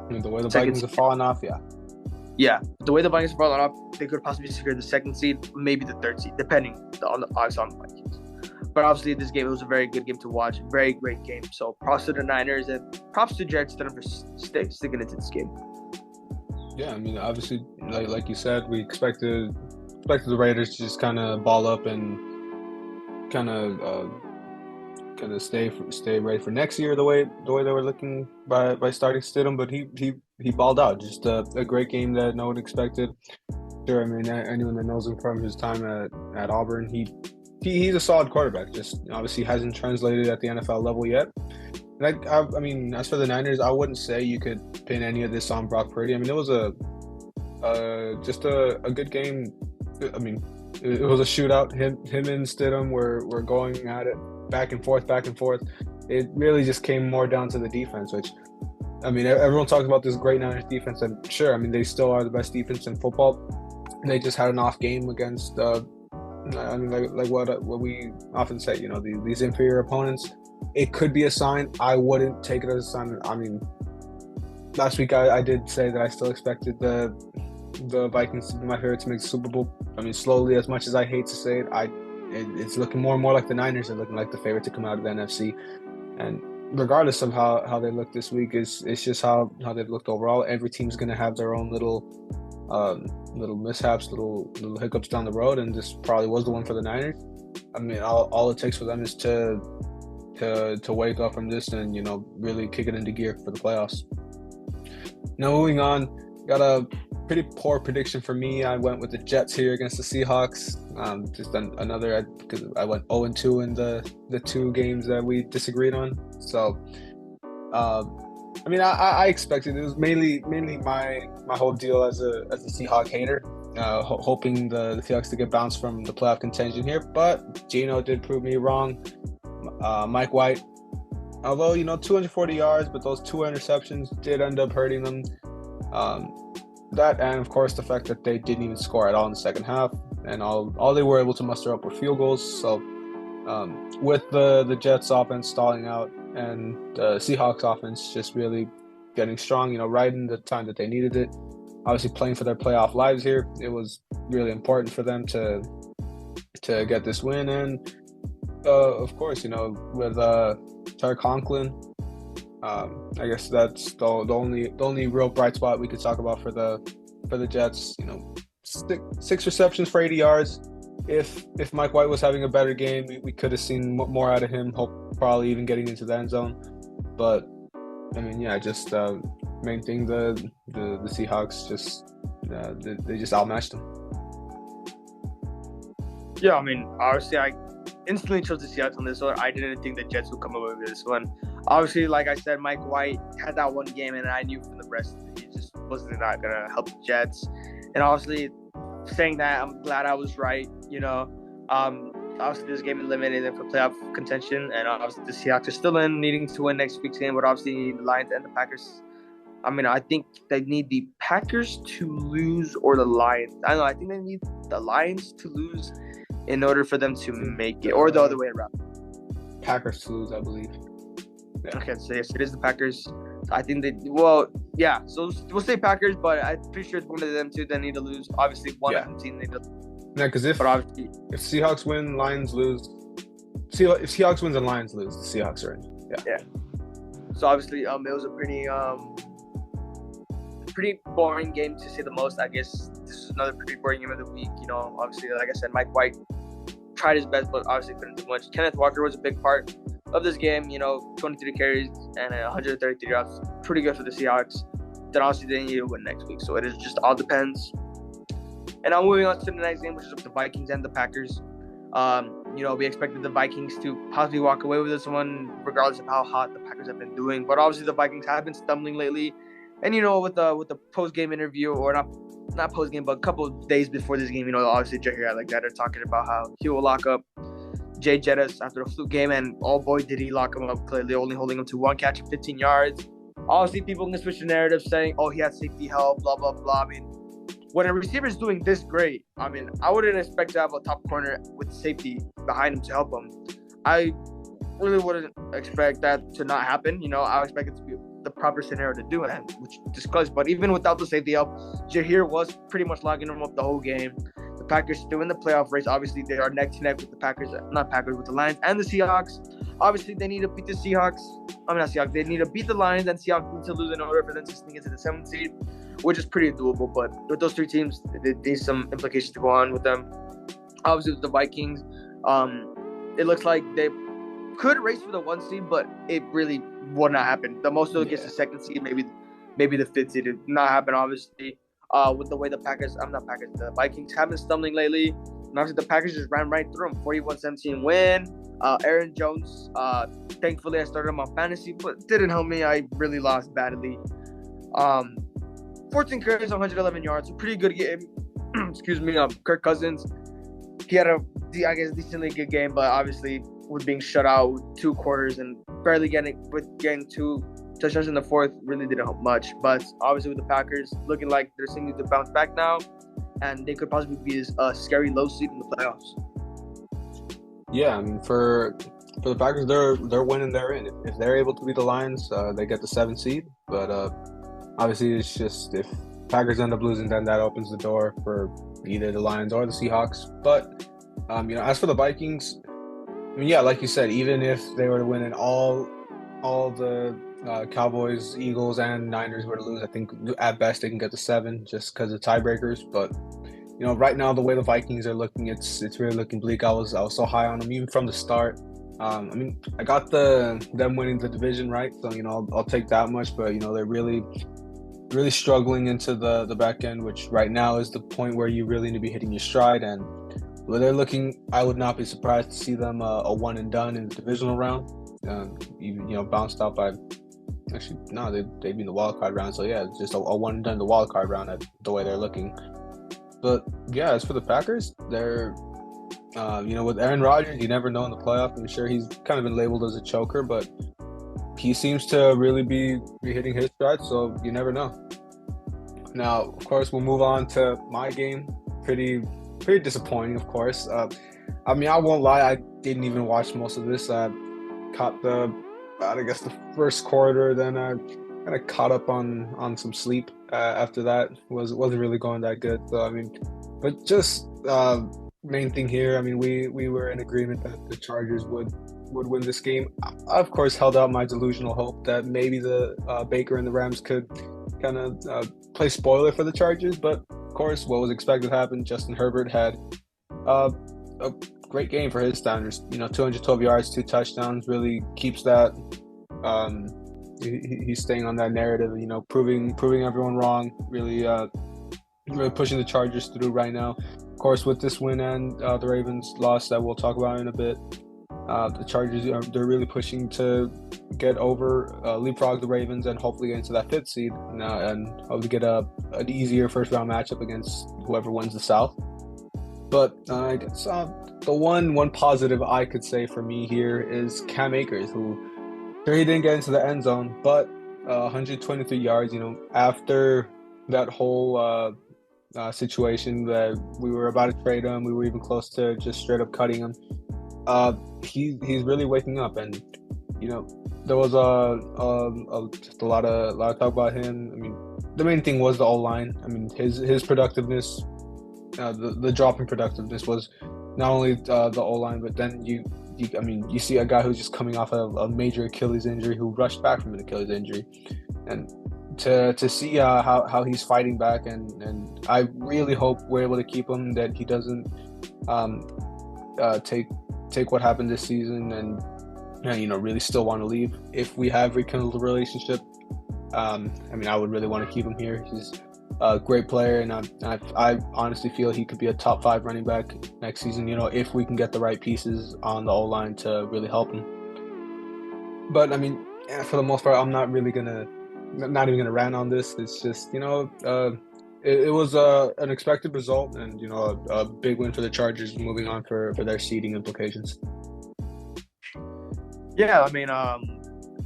The way the Vikings are falling off, yeah. Yeah, the way the Vikings are falling off, they could possibly secure the second seed, maybe the third seed, depending on the odds on the Vikings. But obviously, this game, it was a very good game to watch. Very great game. So props to the Niners and props to Jarrett Stidham for sticking into this game. Yeah, obviously, like you said, we expected the Raiders to just kind of ball up and kind of stay ready for next year the way they were looking by starting Stidham, but he balled out. Just a great game that no one expected. Sure, anyone that knows him from his time at Auburn, he's a solid quarterback. Just obviously hasn't translated at the NFL level yet. And as for the Niners, I wouldn't say you could pin any of this on Brock Purdy. It was just a good game. It was a shootout. Him and Stidham were going at it back and forth. It really just came more down to the defense, which, everyone talks about this great Niners defense, and sure, they still are the best defense in football. They just had an off game against, like what we often say, these inferior opponents. It could be a sign. I wouldn't take it as a sign. Last week I did say that I still expected the Vikings to be my favorite to make the Super Bowl. Slowly, as much as I hate to say it, it's looking more and more like the Niners are looking like the favorite to come out of the NFC. And regardless of how they look this week, it's just how they've looked overall. Every team's going to have their own little mishaps, little hiccups down the road, and this probably was the one for the Niners. All it takes for them is to wake up from this and really kick it into gear for the playoffs. Now moving on, got a pretty poor prediction for me. I went with the Jets here against the Seahawks. Just another, because I went 0-2 in the two games that we disagreed on. So, I expected it. Was mainly my whole deal as a Seahawk hater, hoping the Seahawks to get bounced from the playoff contention here. But Geno did prove me wrong. Mike White, although 240 yards, but those 2 interceptions did end up hurting them. That, and of course the fact that they didn't even score at all in the second half, and all they were able to muster up were field goals. So with the Jets offense stalling out and the Seahawks offense just really getting strong, right in the time that they needed it, obviously playing for their playoff lives here, it was really important for them to get this win. And of course, with Tarek Conklin, I guess that's the only real bright spot we could talk about for the Jets. 6 receptions for 80 yards. If Mike White was having a better game, we could have seen more out of him. Probably even getting into the end zone. But just main thing, the Seahawks they just outmatched them. Yeah, obviously I instantly chose the Seahawks on this one. I didn't think the Jets would come away with this one. Obviously, like I said, Mike White had that one game, and I knew from the rest he just wasn't not going to help the Jets. And obviously, saying that, I'm glad I was right. Obviously, this game eliminated them for playoff contention, and obviously the Seahawks are still needing to win next week's game, but obviously the Lions and the Packers. I think they need the Packers to lose or the Lions. I think they need the Lions to lose in order for them to make it, or the other way around. Packers to lose, I believe. Yeah. Okay, so yes, it is the Packers. I think so we'll say Packers, but I'm pretty sure it's one of them two that need to lose. Obviously, one of them team need to lose. Yeah, because if Seahawks win, Lions lose. If Seahawks wins and Lions lose, the Seahawks are in. Yeah. So obviously, it was a pretty boring game to say the most. I guess this is another pretty boring game of the week. Obviously, like I said, Mike White tried his best, but obviously couldn't do much. Kenneth Walker was a big part of this game. 23 carries and 133 yards. Pretty good for the Seahawks. then obviously they need to win next week. So it is just all depends. And now moving on to the next game, which is the Vikings and the Packers. We expected the Vikings to possibly walk away with this one, regardless of how hot the Packers have been doing. But obviously the Vikings have been stumbling lately. And with the post-game interview, or not post-game, but a couple of days before this game, obviously Jair had like that. They're talking about how he will lock up Jay Jettis after a fluke game, and oh boy, did he lock him up. Clearly only holding him to one catch of 15 yards. Obviously, people can switch the narrative saying, oh, he had safety help, blah, blah, blah. I mean, when a receiver is doing this great, I wouldn't expect to have a top corner with safety behind him to help him. I really wouldn't expect that to not happen. I would expect it to be the proper scenario to do it, which is close. But even without the safety help, Jair was pretty much locking him up the whole game. The Packers still in the playoff race. Obviously, they are neck to neck with the with the Lions and the Seahawks. Obviously, they need to beat the Seahawks. They need to beat the Lions, and Seahawks need to lose in order for them to sneak into the 7th seed, which is pretty doable. But with those three teams, there's some implications to go on with them. Obviously, with the Vikings, it looks like they could race for the 1 seed, but it really would not happen. The most of it gets the 2nd seed, maybe the 5th seed. It did not happen, obviously. With the way the Vikings have been stumbling lately. And obviously, the Packers just ran right through them. 41-17 win. Aaron Jones, thankfully, I started him on fantasy, but didn't help me. I really lost badly. 14 carries, 111 yards. A pretty good game. Excuse me. Kirk Cousins, he had decently good game, but obviously with being shut out with 2 quarters and barely getting 2 touchdowns in the 4th really didn't help much. But obviously with the Packers looking like they're seeming to bounce back now, and they could possibly be a scary low seed in the playoffs. Yeah, for the Packers, they're winning. They're in. If they're able to beat the Lions, they get the 7th seed. But obviously, it's just if Packers end up losing, then that opens the door for either the Lions or the Seahawks. But as for the Vikings, like you said, even if they were to win and all the Cowboys, Eagles, and Niners were to lose, I think at best they can get to 7 just because of tiebreakers. But right now the way the Vikings are looking, it's really looking bleak. I was so high on them even from the start. I got them winning the division, right? So I'll take that much. But they're really struggling into the back end, which right now is the point where you really need to be hitting your stride. And where they're looking, I would not be surprised to see them a one and done in the divisional round. Even bounced out by. Actually, no, they'd be in the wild card round. So yeah, just a one and done in the wild card round at the way they're looking. But yeah, as for the Packers, they're with Aaron Rodgers, you never know in the playoff. I'm sure he's kind of been labeled as a choker, but he seems to really be hitting his stride. So you never know. Now, of course, we'll move on to my game. Pretty disappointing, of course. I won't lie, I didn't even watch most of this. I caught the first quarter, then I kind of caught up on some sleep after that. Wasn't really going that good. So but just main thing here, we were in agreement that the Chargers would win this game. I of course held out my delusional hope that maybe the Baker and the Rams could kind of play spoiler for the Chargers, but of course what was expected happened. Justin Herbert had a great game for his standards. 212 yards, 2 touchdowns, really keeps that. He's staying on that narrative, proving everyone wrong. Really pushing the Chargers through right now. Of course, with this win and the Ravens loss that we'll talk about in a bit, the Chargers they're really pushing to get over, leapfrog the Ravens, and hopefully get into that 5th seed now, and hopefully get an easier first round matchup against whoever wins the South. But I guess the one positive I could say for me here is Cam Akers, who sure he didn't get into the end zone, but 123 yards. After that whole situation that we were about to trade him, we were even close to just straight up cutting him. He's really waking up, and there was just a lot of talk about him. The main thing was the O-line. His productiveness. The drop in productiveness was not only the O-line, but then you see a guy who's just coming off of a major Achilles injury, who rushed back from an Achilles injury, and to see how he's fighting back, and I really hope we're able to keep him, that he doesn't take what happened this season and really still want to leave. If we have rekindled the relationship, I mean, I would really want to keep him here. He's a great player, and I honestly feel he could be a top 5 running back next season. You know, if we can get the right pieces on the O-line to really help him. But I mean, for the most part, I'm not really not even gonna rant on this. It's just, it was an expected result, and a big win for the Chargers, moving on for their seeding implications. Yeah, I mean,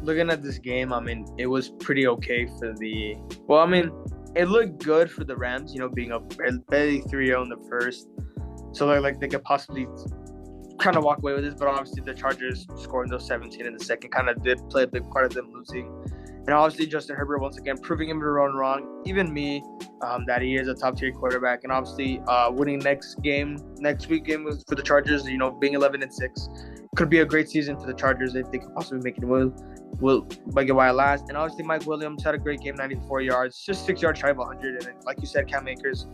looking at this game, I mean, it was pretty okay for the. Well, I mean, it looked good for the Rams. Being up barely 3-0 in the first, so like they could possibly kind of walk away with this. But obviously, the Chargers scoring those 17 in the second kind of did play a big part of them losing. And obviously, Justin Herbert once again proving him to run wrong, even me, that he is a top tier quarterback. And obviously, winning next week game for the Chargers, being 11-6, could be a great season for the Chargers if they could possibly make it will make it while last. And obviously, Mike Williams had a great game, 94 yards, just 6 yards shy of 100. And like you said, Cam Akers,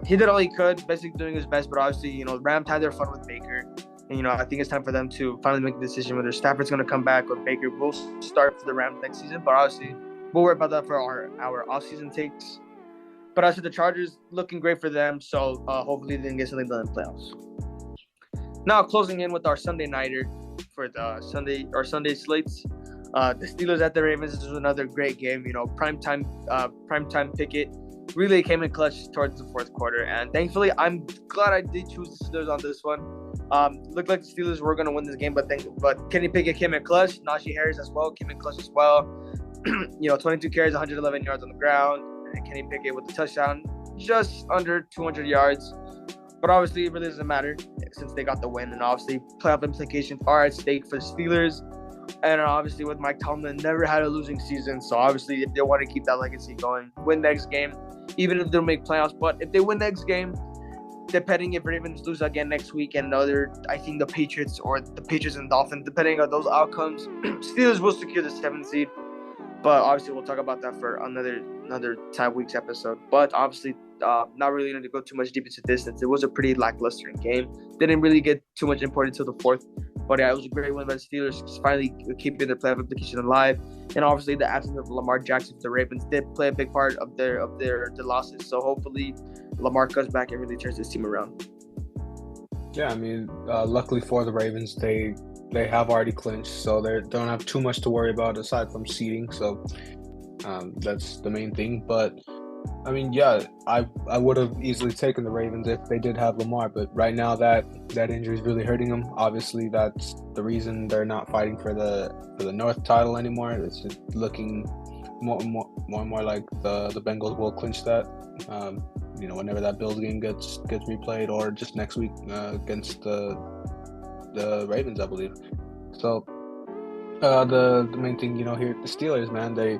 he did all he could, basically doing his best. But obviously, Rams had their fun with Baker. And, I think it's time for them to finally make a decision whether Stafford's going to come back or Baker will start for the Rams next season. But obviously, we'll worry about that for our offseason takes. But as for the Chargers, looking great for them. So hopefully they can get something done in the playoffs. Now, closing in with our Sunday nighter for the Sunday slates. The Steelers at the Ravens. This was another great game. Primetime Pickett really came in clutch towards the fourth quarter, and thankfully, I'm glad I did choose the Steelers on this one. Looked like the Steelers were going to win this game, but Kenny Pickett came in clutch. Najee Harris as well came in clutch as well. 22 carries, 111 yards on the ground, and Kenny Pickett with the touchdown, just under 200 yards. But obviously, it really doesn't matter since they got the win, and obviously, playoff implications are at stake for the Steelers. And obviously, with Mike Tomlin, never had a losing season, so obviously, they want to keep that legacy going. Win next game, even if they don't make playoffs. But if they win next game, depending if Ravens lose again next week and I think the Patriots and Dolphins, depending on those outcomes, Steelers will secure the 7th seed. But obviously, we'll talk about that for another 5 weeks episode. But obviously, not really going to go too much deep into this since it was a pretty lackluster game. Didn't really get too much important until the fourth. But yeah, it was a great win by the Steelers, finally keeping their playoff application alive. And obviously, the absence of Lamar Jackson for the Ravens did play a big part of their losses. So hopefully, Lamar comes back and really turns this team around. Yeah, I mean, luckily for the Ravens, they have already clinched, so they don't have too much to worry about aside from seeding. So that's the main thing. But I mean, yeah, I would have easily taken the Ravens if they did have Lamar, but right now that injury is really hurting them. Obviously, that's the reason they're not fighting for the North title anymore. It's just looking more and more like the Bengals will clinch that. Whenever that Bills game gets replayed, or just next week against the Ravens, I believe. So the main thing, here, the Steelers, man, they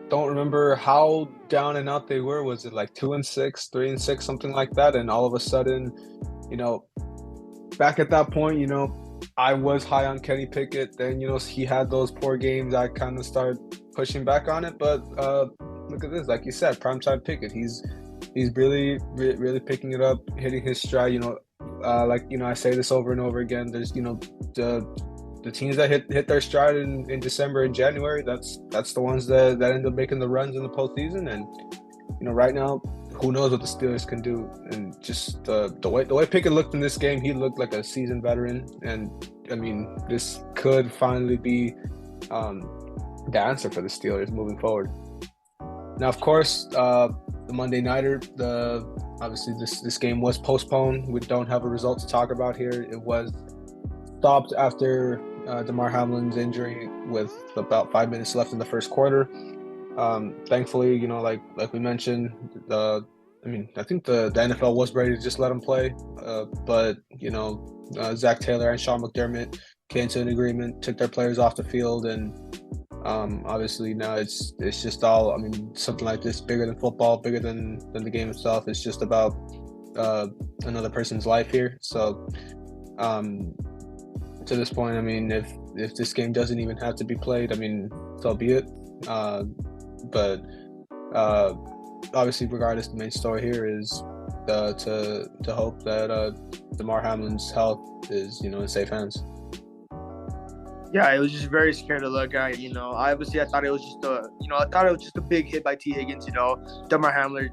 don't remember how down and out they were. Was it like 2-6, 3-6, something like that? And all of a sudden, back at that point, I was high on Kenny Pickett. Then, he had those poor games. I kind of started pushing back on it. But look at this, like you said, primetime Pickett. He's really, really picking it up, hitting his stride. I say this over and over again. There's, the teams that hit their stride in December and January, that's the ones that end up making the runs in the postseason. And right now, who knows what the Steelers can do? And just the way Pickett looked in this game, he looked like a seasoned veteran. And I mean, this could finally be the answer for the Steelers moving forward. Now, of course, the Monday nighter, obviously this game was postponed. We don't have a result to talk about here. It was stopped after Damar Hamlin's injury with about 5 minutes left in the first quarter. Thankfully, like we mentioned, I think the NFL was ready to just let him play, but Zach Taylor and Sean McDermott came to an agreement, took their players off the field, and obviously now it's just all, something like this, bigger than football, bigger than the game itself. It's just about another person's life here. So to this point, if this game doesn't even have to be played, so be it. But obviously, regardless, the main story here is to hope that Damar Hamlin's health is in safe hands. Yeah, it was just very scary to look at. I thought it was just a big hit by T Higgins. Damar Hamlin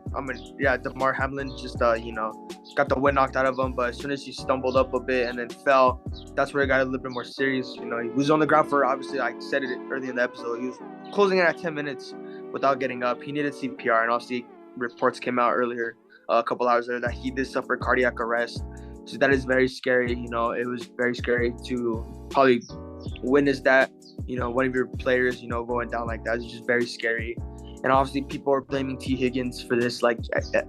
just got the wind knocked out of him. But as soon as he stumbled up a bit and then fell, that's where it got a little bit more serious. He was on the ground for, obviously, I said it early in the episode, he was closing in at 10 minutes without getting up. He needed CPR, and obviously reports came out earlier, a couple hours later, that he did suffer cardiac arrest. So that is very scary. It was very scary to probably witness that, one of your players, going down like that. It's just very scary. And obviously people are blaming T Higgins for this, like,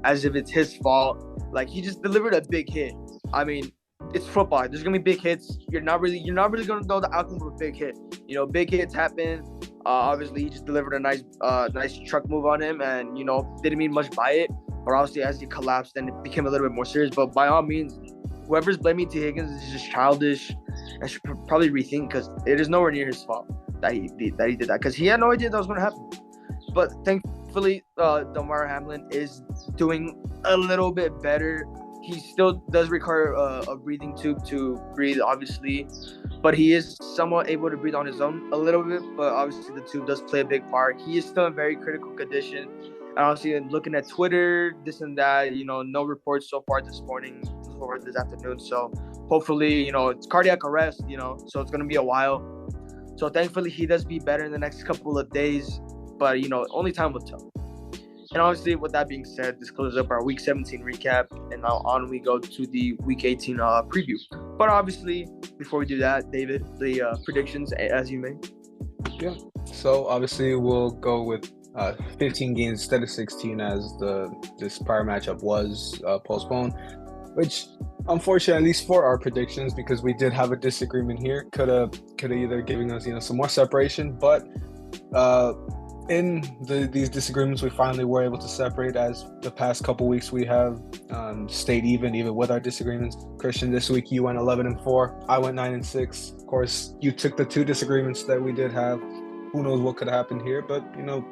as if it's his fault. Like, he just delivered a big hit. I mean, it's football. There's gonna be big hits. You're not really gonna know the outcome of a big hit. Big hits happen. Obviously he just delivered a nice truck move on him, and didn't mean much by it. But obviously as he collapsed, then it became a little bit more serious. But by all means, whoever's blaming T Higgins is just childish. I should probably rethink, because it is nowhere near his fault that he did that, because he had no idea that was going to happen. But thankfully, Damar Hamlin is doing a little bit better. He still does require a breathing tube to breathe, obviously, but he is somewhat able to breathe on his own a little bit. But obviously, the tube does play a big part. He is still in very critical condition. And obviously, looking at Twitter, this and that, no reports so far this morning or this afternoon. So hopefully, it's cardiac arrest, so it's going to be a while. So thankfully, he does be better in the next couple of days. But, only time will tell. And obviously, with that being said, this closes up our Week 17 recap. And now on we go to the Week 18 preview. But obviously, before we do that, David, the predictions, as you may. Yeah. So obviously, we'll go with 15 games instead of 16, as this prior matchup was postponed, which unfortunately, at least for our predictions, because we did have a disagreement here, could have either given us some more separation, but in these disagreements, we finally were able to separate. As the past couple weeks, we have stayed even with our disagreements. Christian, this week you went 11-4. I went 9-6. Of course, you took the two disagreements that we did have. Who knows what could happen here? But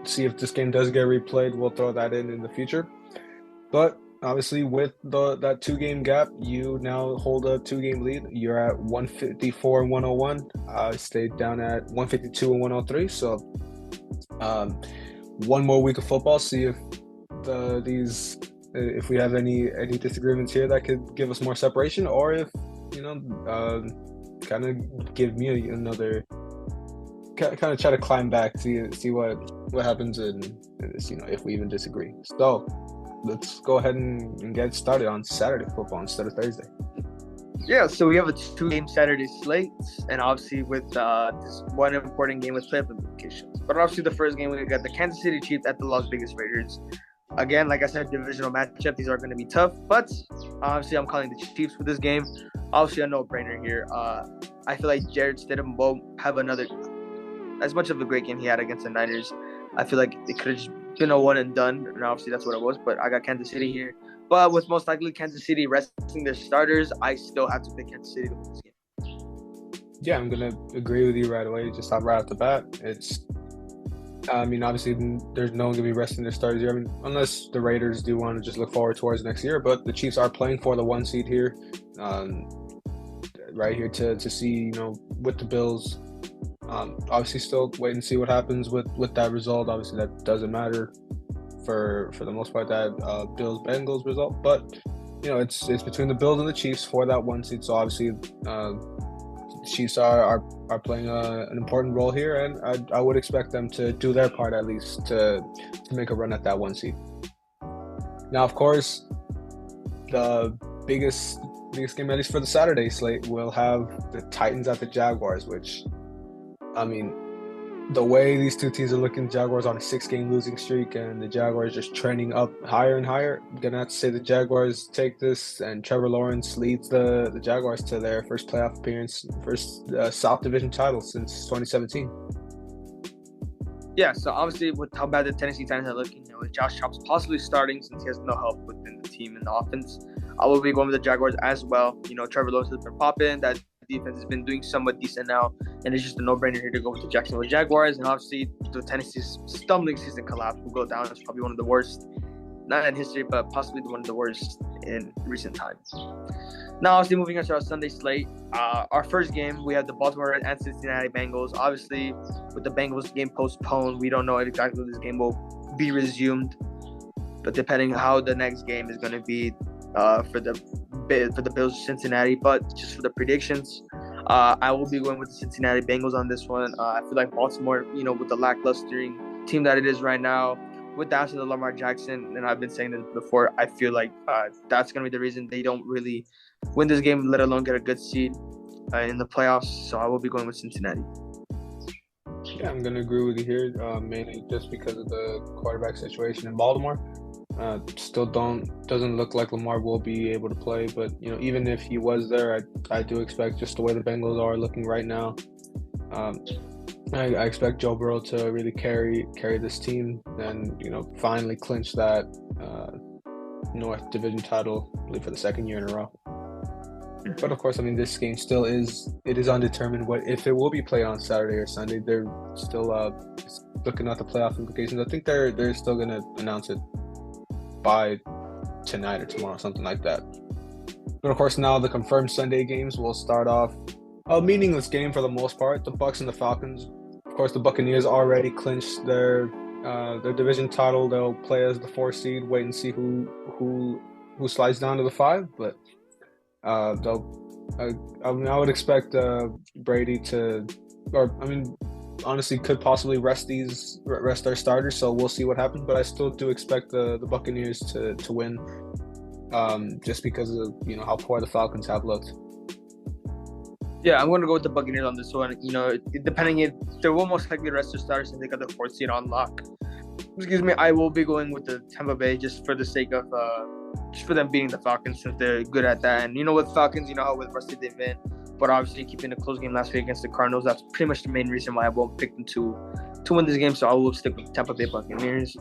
see if this game does get replayed. We'll throw that in the future. But obviously, with that 2-game gap, you now hold a 2-game lead. You're at 154-101. I stayed down at 152-103. So. One more week of football. See if if we have any disagreements here that could give us more separation, or if kind of give me another kind of try to climb back, see what happens in this, if we even disagree. So let's go ahead and get started on Saturday football instead of Thursday. Yeah, so we have a 2-game Saturday slate, and obviously with this one important game with playoff implications. But obviously the first game, we got the Kansas City Chiefs at the Las Vegas Raiders. Again, like I said, divisional matchup. These are going to be tough, but obviously I'm calling the Chiefs for this game. Obviously a no-brainer here. I feel like Jared Stidham won't have as much of a great game he had against the Niners. I feel like it could have just been a one and done, and obviously that's what it was. But I got Kansas City here. But with most likely Kansas City resting their starters, I still have to pick Kansas City to win this game. Yeah, I'm going to agree with you right away. Just right off the bat. Obviously, there's no one going to be resting their starters here. Unless the Raiders do want to just look forward towards next year. But the Chiefs are playing for the 1 seed here. Right here to see, with the Bills. Obviously, still wait and see what happens with that result. Obviously, that doesn't matter. For the most part, that Bills-Bengals result, but it's between the Bills and the Chiefs for that 1 seed. So obviously, the Chiefs are playing an important role here, and I would expect them to do their part at least to make a run at that 1 seed. Now, of course, the biggest game, at least for the Saturday slate, will have the Titans at the Jaguars, which, the way these two teams are looking, Jaguars on a 6-game losing streak, and the Jaguars just trending up higher and higher. I'm going to have to say the Jaguars take this, and Trevor Lawrence leads the Jaguars to their first playoff appearance, first South Division title since 2017. Yeah, so obviously with how bad the Tennessee Titans are looking, with Josh Chops possibly starting since he has no help within the team in the offense, I will be going with the Jaguars as well. Trevor Lawrence has been popping. That defense has been doing somewhat decent now, and it's just a no-brainer here to go with the Jacksonville Jaguars. And obviously, the Tennessee's stumbling season collapse will go down as probably one of the worst, not in history, but possibly one of the worst in recent times. Now, obviously, moving on to our Sunday slate. Our first game, we have the Baltimore Ravens and Cincinnati Bengals. Obviously, with the Bengals game postponed, we don't know exactly when this game will be resumed. But depending on how the next game is going to be for the Bills Cincinnati. But just for the predictions, I will be going with the Cincinnati Bengals on this one. I feel like Baltimore, with the lackluster team that it is right now, with the absence of Lamar Jackson, and I've been saying this before, I feel like that's going to be the reason they don't really win this game, let alone get a good seed in the playoffs. So I will be going with Cincinnati. Yeah, I'm going to agree with you here, mainly just because of the quarterback situation in Baltimore. Still doesn't look like Lamar will be able to play, but even if he was there, I do expect, just the way the Bengals are looking right now, I expect Joe Burrow to really carry this team and finally clinch that North Division title, I believe, for the second year in a row. But of course, this game still is undetermined if it will be played on Saturday or Sunday. They're still looking at the playoff implications. I think they're still going to announce it by tonight or tomorrow, something like that. But of course, now the confirmed Sunday games will start off a meaningless game for the most part. The Bucs and the Falcons. Of course, the Buccaneers already clinched their division title. They'll play as the 4 seed. Wait and see who slides down to the 5. But I would expect Brady to, honestly, could possibly rest their starters. So we'll see what happens. But I still do expect the Buccaneers to win, just because of how poor the Falcons have looked. Yeah, I'm going to go with the Buccaneers on this one. Depending if they will most likely rest their starters and they got the 4th seed on lock. I will be going with the Tampa Bay just for the sake of just for them beating the Falcons, since they're good at that. And with Falcons, how with rusty they've been. But obviously keeping a close game last week against the Cardinals, that's pretty much the main reason why I won't pick them to win this game. So I will stick with Tampa Bay Buccaneers.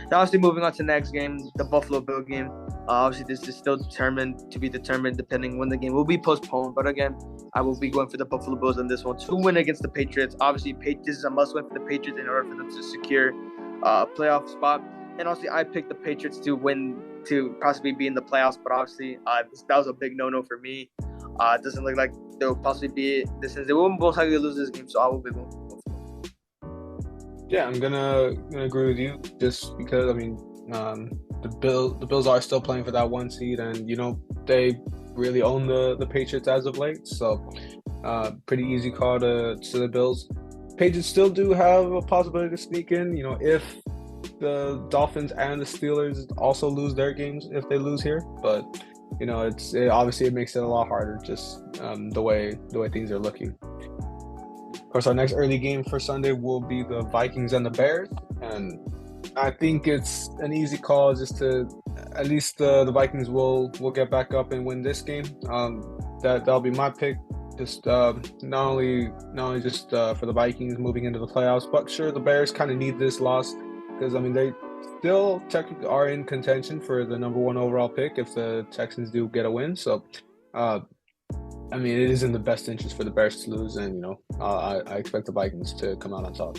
Now, obviously, moving on to the next game, the Buffalo Bill game. Obviously, this is still to be determined depending when the game will be postponed. But again, I will be going for the Buffalo Bills on this one to win against the Patriots. Obviously, this is a must-win for the Patriots in order for them to secure a playoff spot. And obviously, I picked the Patriots to win, to possibly be in the playoffs. But obviously, that was a big no-no for me. It doesn't look like they'll possibly be this. They will most likely lose this game, so I will be going for Buffalo. Yeah, I'm gonna agree with you, just because the Bills are still playing for that 1 seed, and they really own the Patriots as of late. So pretty easy call to the Bills. Patriots still do have a possibility to sneak in. If the Dolphins and the Steelers also lose their games, if they lose here, but. Obviously it makes it a lot harder, just the way things are looking. Of course, our next early game for Sunday will be the Vikings and the Bears, and I think it's an easy call, just to at least the Vikings will get back up and win this game. That'll be my pick. Just not only just for the Vikings moving into the playoffs, but sure, the Bears kind of need this loss because they still technically are in contention for the number 1 overall pick if the Texans do get a win. So, it is in the best interest for the Bears to lose, and I expect the Vikings to come out on top.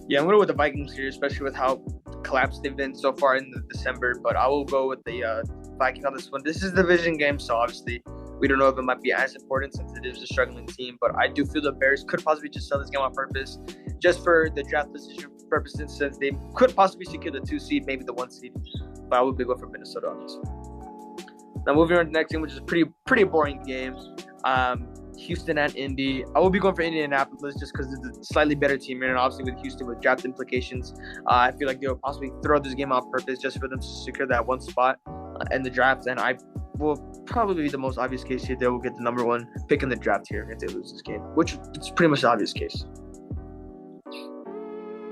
Yeah, I'm going to go with the Vikings here, especially with how collapsed they've been so far in December. But I will go with the Vikings on this one. This is a division game, so obviously we don't know if it might be as important since it is a struggling team. But I do feel the Bears could possibly just sell this game on purpose, just for the draft position purposes, since they could possibly secure the 2 seed, maybe the 1 seed. But I would be going for Minnesota on this one. Now moving on to the next game, which is a pretty boring game. Houston and Indy. I will be going for Indianapolis just because it's a slightly better team here, and obviously with Houston with draft implications, I feel like they will possibly throw this game on purpose just for them to secure that 1 spot in the draft. And I will probably be the most obvious case here. They will get the number 1 pick in the draft here if they lose this game, which it's pretty much the obvious case.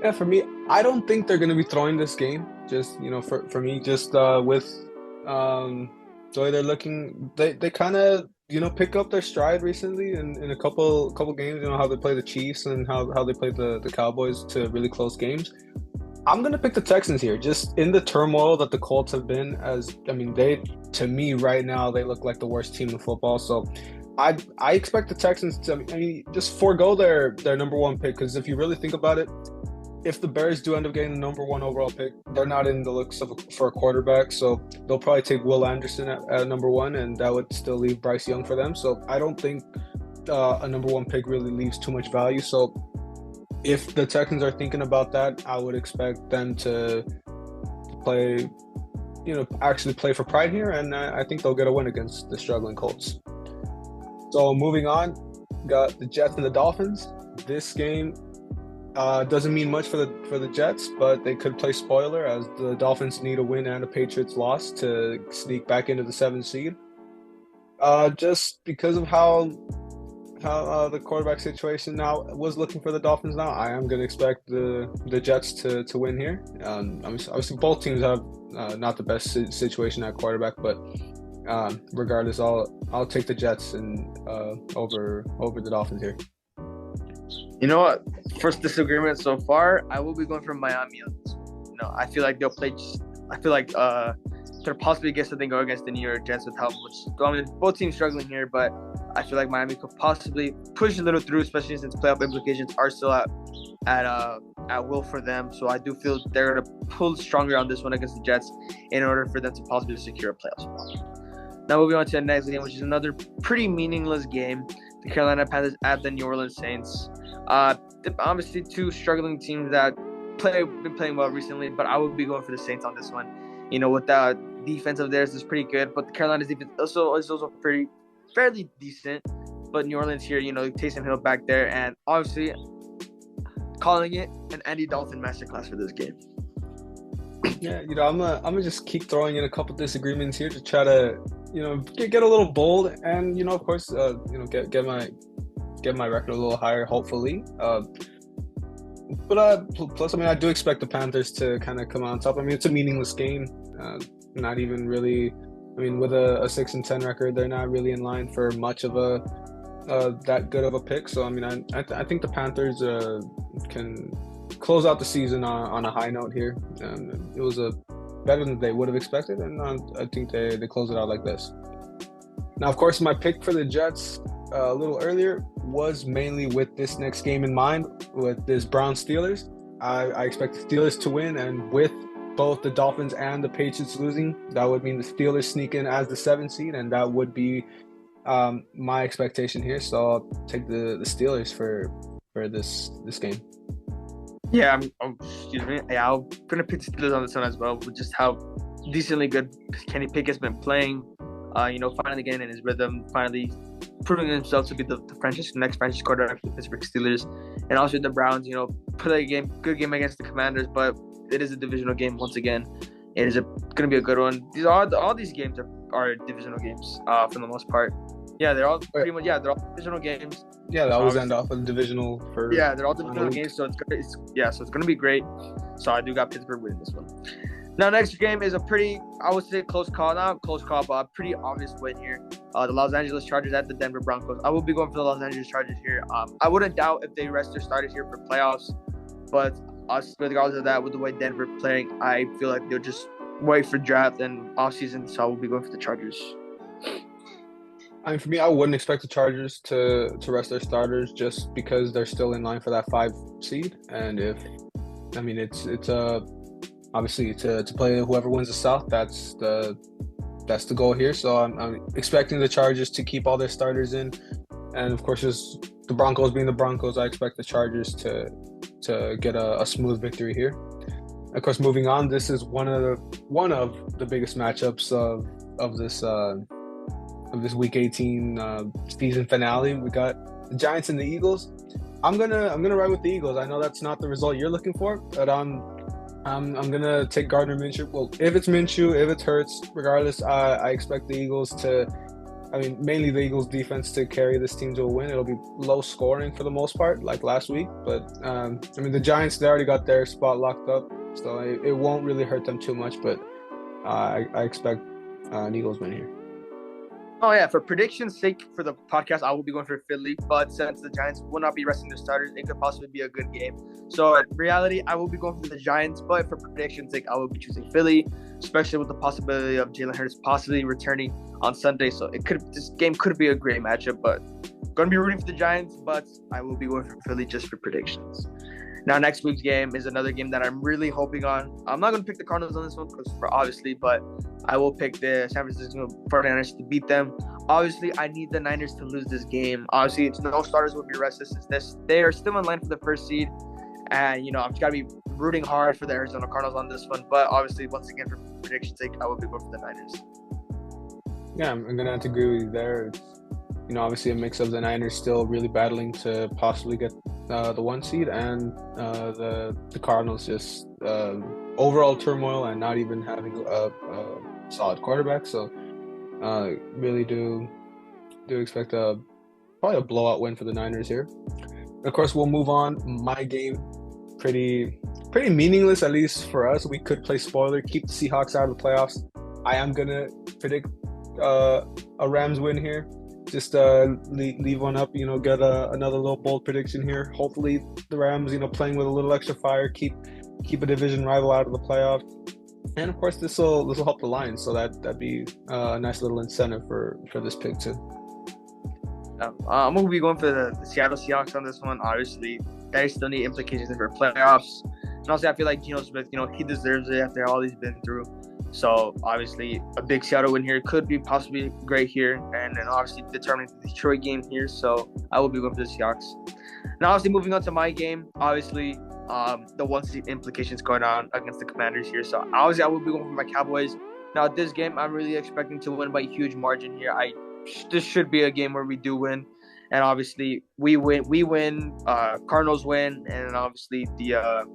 Yeah, for me, I don't think they're going to be throwing this game. Just, for me, just with the way they're looking, they kind of, pick up their stride recently in a couple games. How they play the Chiefs and how they play the Cowboys to really close games. I'm going to pick the Texans here, just in the turmoil that the Colts have been. To me right now, they look like the worst team in football. So I expect the Texans to just forego their number 1 pick, because if you really think about it, if the Bears do end up getting the number one overall pick, they're not in the looks for a quarterback, so they'll probably take Will Anderson at number one, and that would still leave Bryce Young for them. So I don't think a number one pick really leaves too much value. So if the Texans are thinking about that, I would expect them to play, actually play for pride here, and I think they'll get a win against the struggling Colts. So moving on, got the Jets and the Dolphins. This game doesn't mean much for the Jets, but they could play spoiler as the Dolphins need a win and a Patriots loss to sneak back into the 7th seed. Just because of how the quarterback situation now was looking for the Dolphins now, I am going to expect the Jets to win here. Obviously, both teams have not the best situation at quarterback, but regardless, I'll take the Jets and over the Dolphins here. You know what? First disagreement so far, I will be going for Miami on this one. I feel like they'll play. I feel like they'll possibly get something going against the New York Jets with help. Both teams struggling here, but I feel like Miami could possibly push a little through, especially since playoff implications are still at will for them. So I do feel they're going to pull stronger on this one against the Jets in order for them to possibly secure a playoff spot. Now moving on to the next game, which is another pretty meaningless game. The Carolina Panthers at the New Orleans Saints. Obviously, two struggling teams that been playing well recently, but I would be going for the Saints on this one. With the defense of theirs is pretty good, but the Carolina's defense is also fairly decent. But New Orleans here, Taysom Hill back there, and obviously calling it an Andy Dalton masterclass for this game. Yeah, I'm gonna just keep throwing in a couple disagreements here to try to, get a little bold, and of course, get my record a little higher, hopefully. But plus, I do expect the Panthers to kind of come on top. It's a meaningless game. Not even really. With a 6-10 record, they're not really in line for much of a that good of a pick. So I think the Panthers can close out the season on a high note here. It was better than they would have expected, and I think they close it out like this. Now, of course, my pick for the Jets a little earlier was mainly with this next game in mind, with this Browns-Steelers. I expect the Steelers to win, and with both the Dolphins and the Patriots losing, that would mean the Steelers sneak in as the 7th seed, and that would be my expectation here. So I'll take the Steelers for this game. Yeah, excuse me. Yeah, I'm gonna pick the Steelers on this one as well, with just how decently good Kenny Pickett's been playing. Finally getting in his rhythm, finally proving himself to be the next franchise quarterback for the Pittsburgh Steelers. And also the Browns, play a good game against the Commanders, but it is a divisional game once again. It is going to be a good one. All these games are divisional games for the most part. Yeah, they're all pretty much. Yeah, they're all divisional games. Yeah, they always end off with divisional for. Yeah, they're all divisional games, so it's going to be great. So I do got Pittsburgh winning this one. Now, next game is a pretty, I would say, close call. Not close call, but a pretty obvious win here. The Los Angeles Chargers at the Denver Broncos. I will be going for the Los Angeles Chargers here. I wouldn't doubt if they rest their starters here for playoffs, but regardless of that, with the way Denver playing, I feel like they'll just wait for draft and offseason, so I will be going for the Chargers. For me, I wouldn't expect the Chargers to rest their starters just because they're still in line for that 5 seed, and it's obviously to play whoever wins the South. That's the goal here. So I'm expecting the Chargers to keep all their starters in, and of course, just the Broncos being the Broncos, I expect the Chargers to get a smooth victory here. Of course, moving on, this is one of the biggest matchups of this Week 18 season finale. We got the Giants and the Eagles. I'm gonna ride with the Eagles. I know that's not the result you're looking for, but I'm gonna take Gardner Minshew. Well, if it's Minshew, if it's Hurts, regardless, I expect the Eagles to. Mainly the Eagles defense to carry this team to a win. It'll be low scoring for the most part, like last week. But the Giants, they already got their spot locked up, so it won't really hurt them too much. But I expect an Eagles win here. Oh, yeah. For prediction's sake for the podcast, I will be going for Philly. But since the Giants will not be resting their starters, it could possibly be a good game. So, in reality, I will be going for the Giants. But for prediction's sake, I will be choosing Philly, especially with the possibility of Jalen Hurts possibly returning on Sunday. So, this game could be a great matchup. But going to be rooting for the Giants, but I will be going for Philly just for predictions. Now, next week's game is another game that I'm really hoping on. I'm not going to pick the Cardinals on this one, obviously, but I will pick the San Francisco 49ers to beat them. Obviously, I need the Niners to lose this game. Obviously, it's no starters will be rested since they are still in line for the first seed. And, I'm just got to be rooting hard for the Arizona Cardinals on this one. But obviously, once again, for prediction's sake, I will be going for the Niners. Yeah, I'm going to have to agree with you there. It's, obviously a mix of the Niners still really battling to possibly get the 1 seed, and the Cardinals just overall turmoil and not even having a solid quarterback. So really do expect probably a blowout win for the Niners here. And of course, we'll move on. My game, pretty meaningless, at least for us. We could play spoiler, keep the Seahawks out of the playoffs. I am gonna predict a Rams win here. Just leave one up, get another little bold prediction here. Hopefully the Rams, playing with a little extra fire, keep a division rival out of the playoffs. And of course, this will help the Lions, so that'd be a nice little incentive for this pick too. I'm gonna be going for the Seattle Seahawks on this one. Obviously, they still need implications for playoffs. And also, I feel like Geno Smith, he deserves it after all he's been through. So obviously, a big Seattle win here could be possibly great here, and then obviously determining the Detroit game here. So I will be going for the Seahawks. Now, obviously, moving on to my game. Obviously, the 1 seed implications going on against the Commanders here. So obviously, I will be going for my Cowboys. Now, this game, I'm really expecting to win by a huge margin here. This should be a game where we do win, and obviously we win. Cardinals win, and obviously the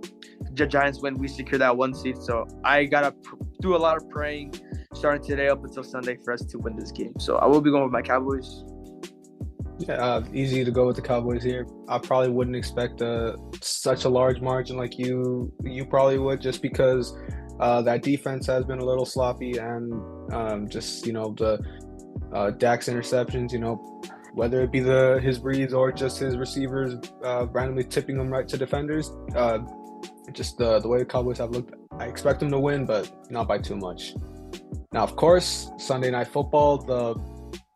Giants win. We secure that 1 seed. So I gotta do a lot of praying starting today up until Sunday for us to win this game. So I will be going with my Cowboys. Yeah, easy to go with the Cowboys here. I probably wouldn't expect such a large margin like you probably would, just because that defense has been a little sloppy, and just the Dak's interceptions, whether it be his reads or just his receivers randomly tipping them right to defenders. Just the way the Cowboys have looked, I expect them to win, but not by too much. Now, of course, Sunday Night Football,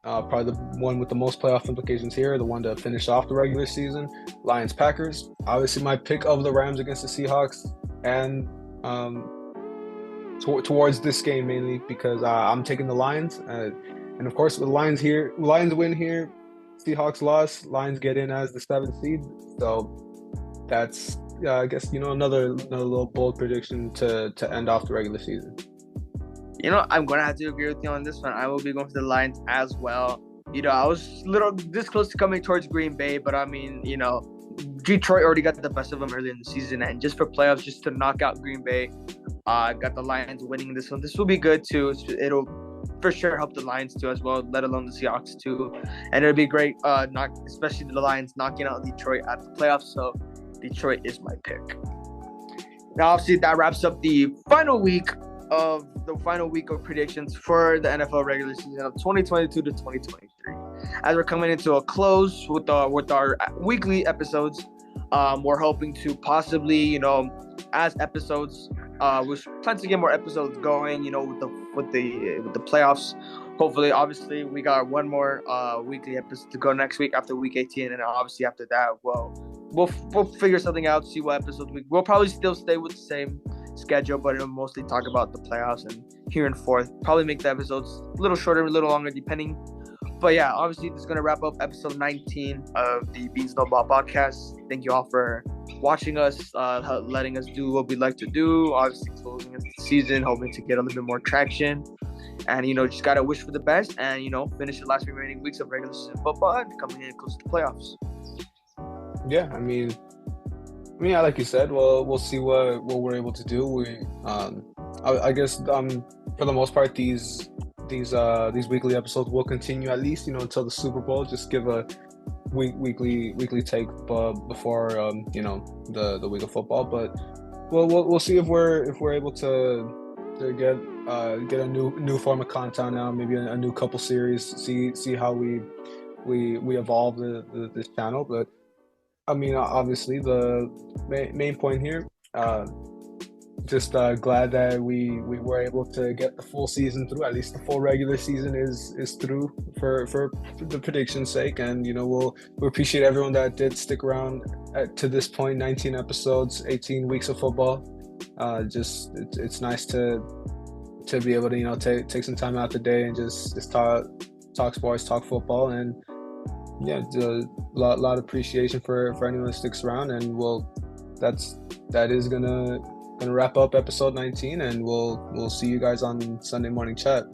probably the one with the most playoff implications here, the one to finish off the regular season, Lions-Packers. Obviously, my pick of the Rams against the Seahawks, and towards this game mainly because I'm taking the Lions. And of course, with Lions win here, Seahawks loss, Lions get in as the 7th seed. So that's, I guess, another little bold prediction to end off the regular season. I'm going to have to agree with you on this one. I will be going for the Lions as well. I was this close to coming towards Green Bay, but I mean, Detroit already got the best of them early in the season. And just for playoffs, just to knock out Green Bay, got the Lions winning this one. This will be good, too. It'll for sure help the Lions, too, as well, let alone the Seahawks, too. And it'll be great, especially the Lions knocking out Detroit at the playoffs. So Detroit is my pick. Now, obviously, that wraps up the final week of predictions for the NFL regular season of 2022 to 2023. As we're coming into a close with our weekly episodes, we're hoping to possibly, as episodes, we plan to get more episodes going, with the playoffs. Hopefully, obviously, we got one more weekly episode to go next week after week 18, and obviously after that, we'll figure something out, see what episodes we'll probably still stay with the same schedule, but it'll mostly talk about the playoffs and here and forth. Probably make the episodes a little shorter, a little longer, depending. But yeah, obviously, this is going to wrap up episode 19 of the Beans No Ball podcast. Thank you all for watching us, letting us do what we like to do. Obviously, closing the season, hoping to get a little bit more traction. And, just got to wish for the best and, finish the last remaining weeks of regular season football and coming in close to the playoffs. Yeah, I mean, like you said, we'll see what we're able to do. I guess for the most part, these weekly episodes will continue at least until the Super Bowl. Just give a weekly take before the week of football. But we'll see if we're able to get a new form of content now, maybe a new couple series. See how we evolve this channel, but. I mean, obviously, the main point here, just glad that we were able to get the full season through. At least the full regular season is through for the prediction's sake, and we appreciate everyone that did stick around to this point. 19 episodes, 18 weeks of football. Just it's nice to be able to take some time out the day and just talk sports, talk football, and yeah, a lot of appreciation for anyone that sticks around. And that is gonna wrap up episode 19, and we'll see you guys on Sunday morning chat.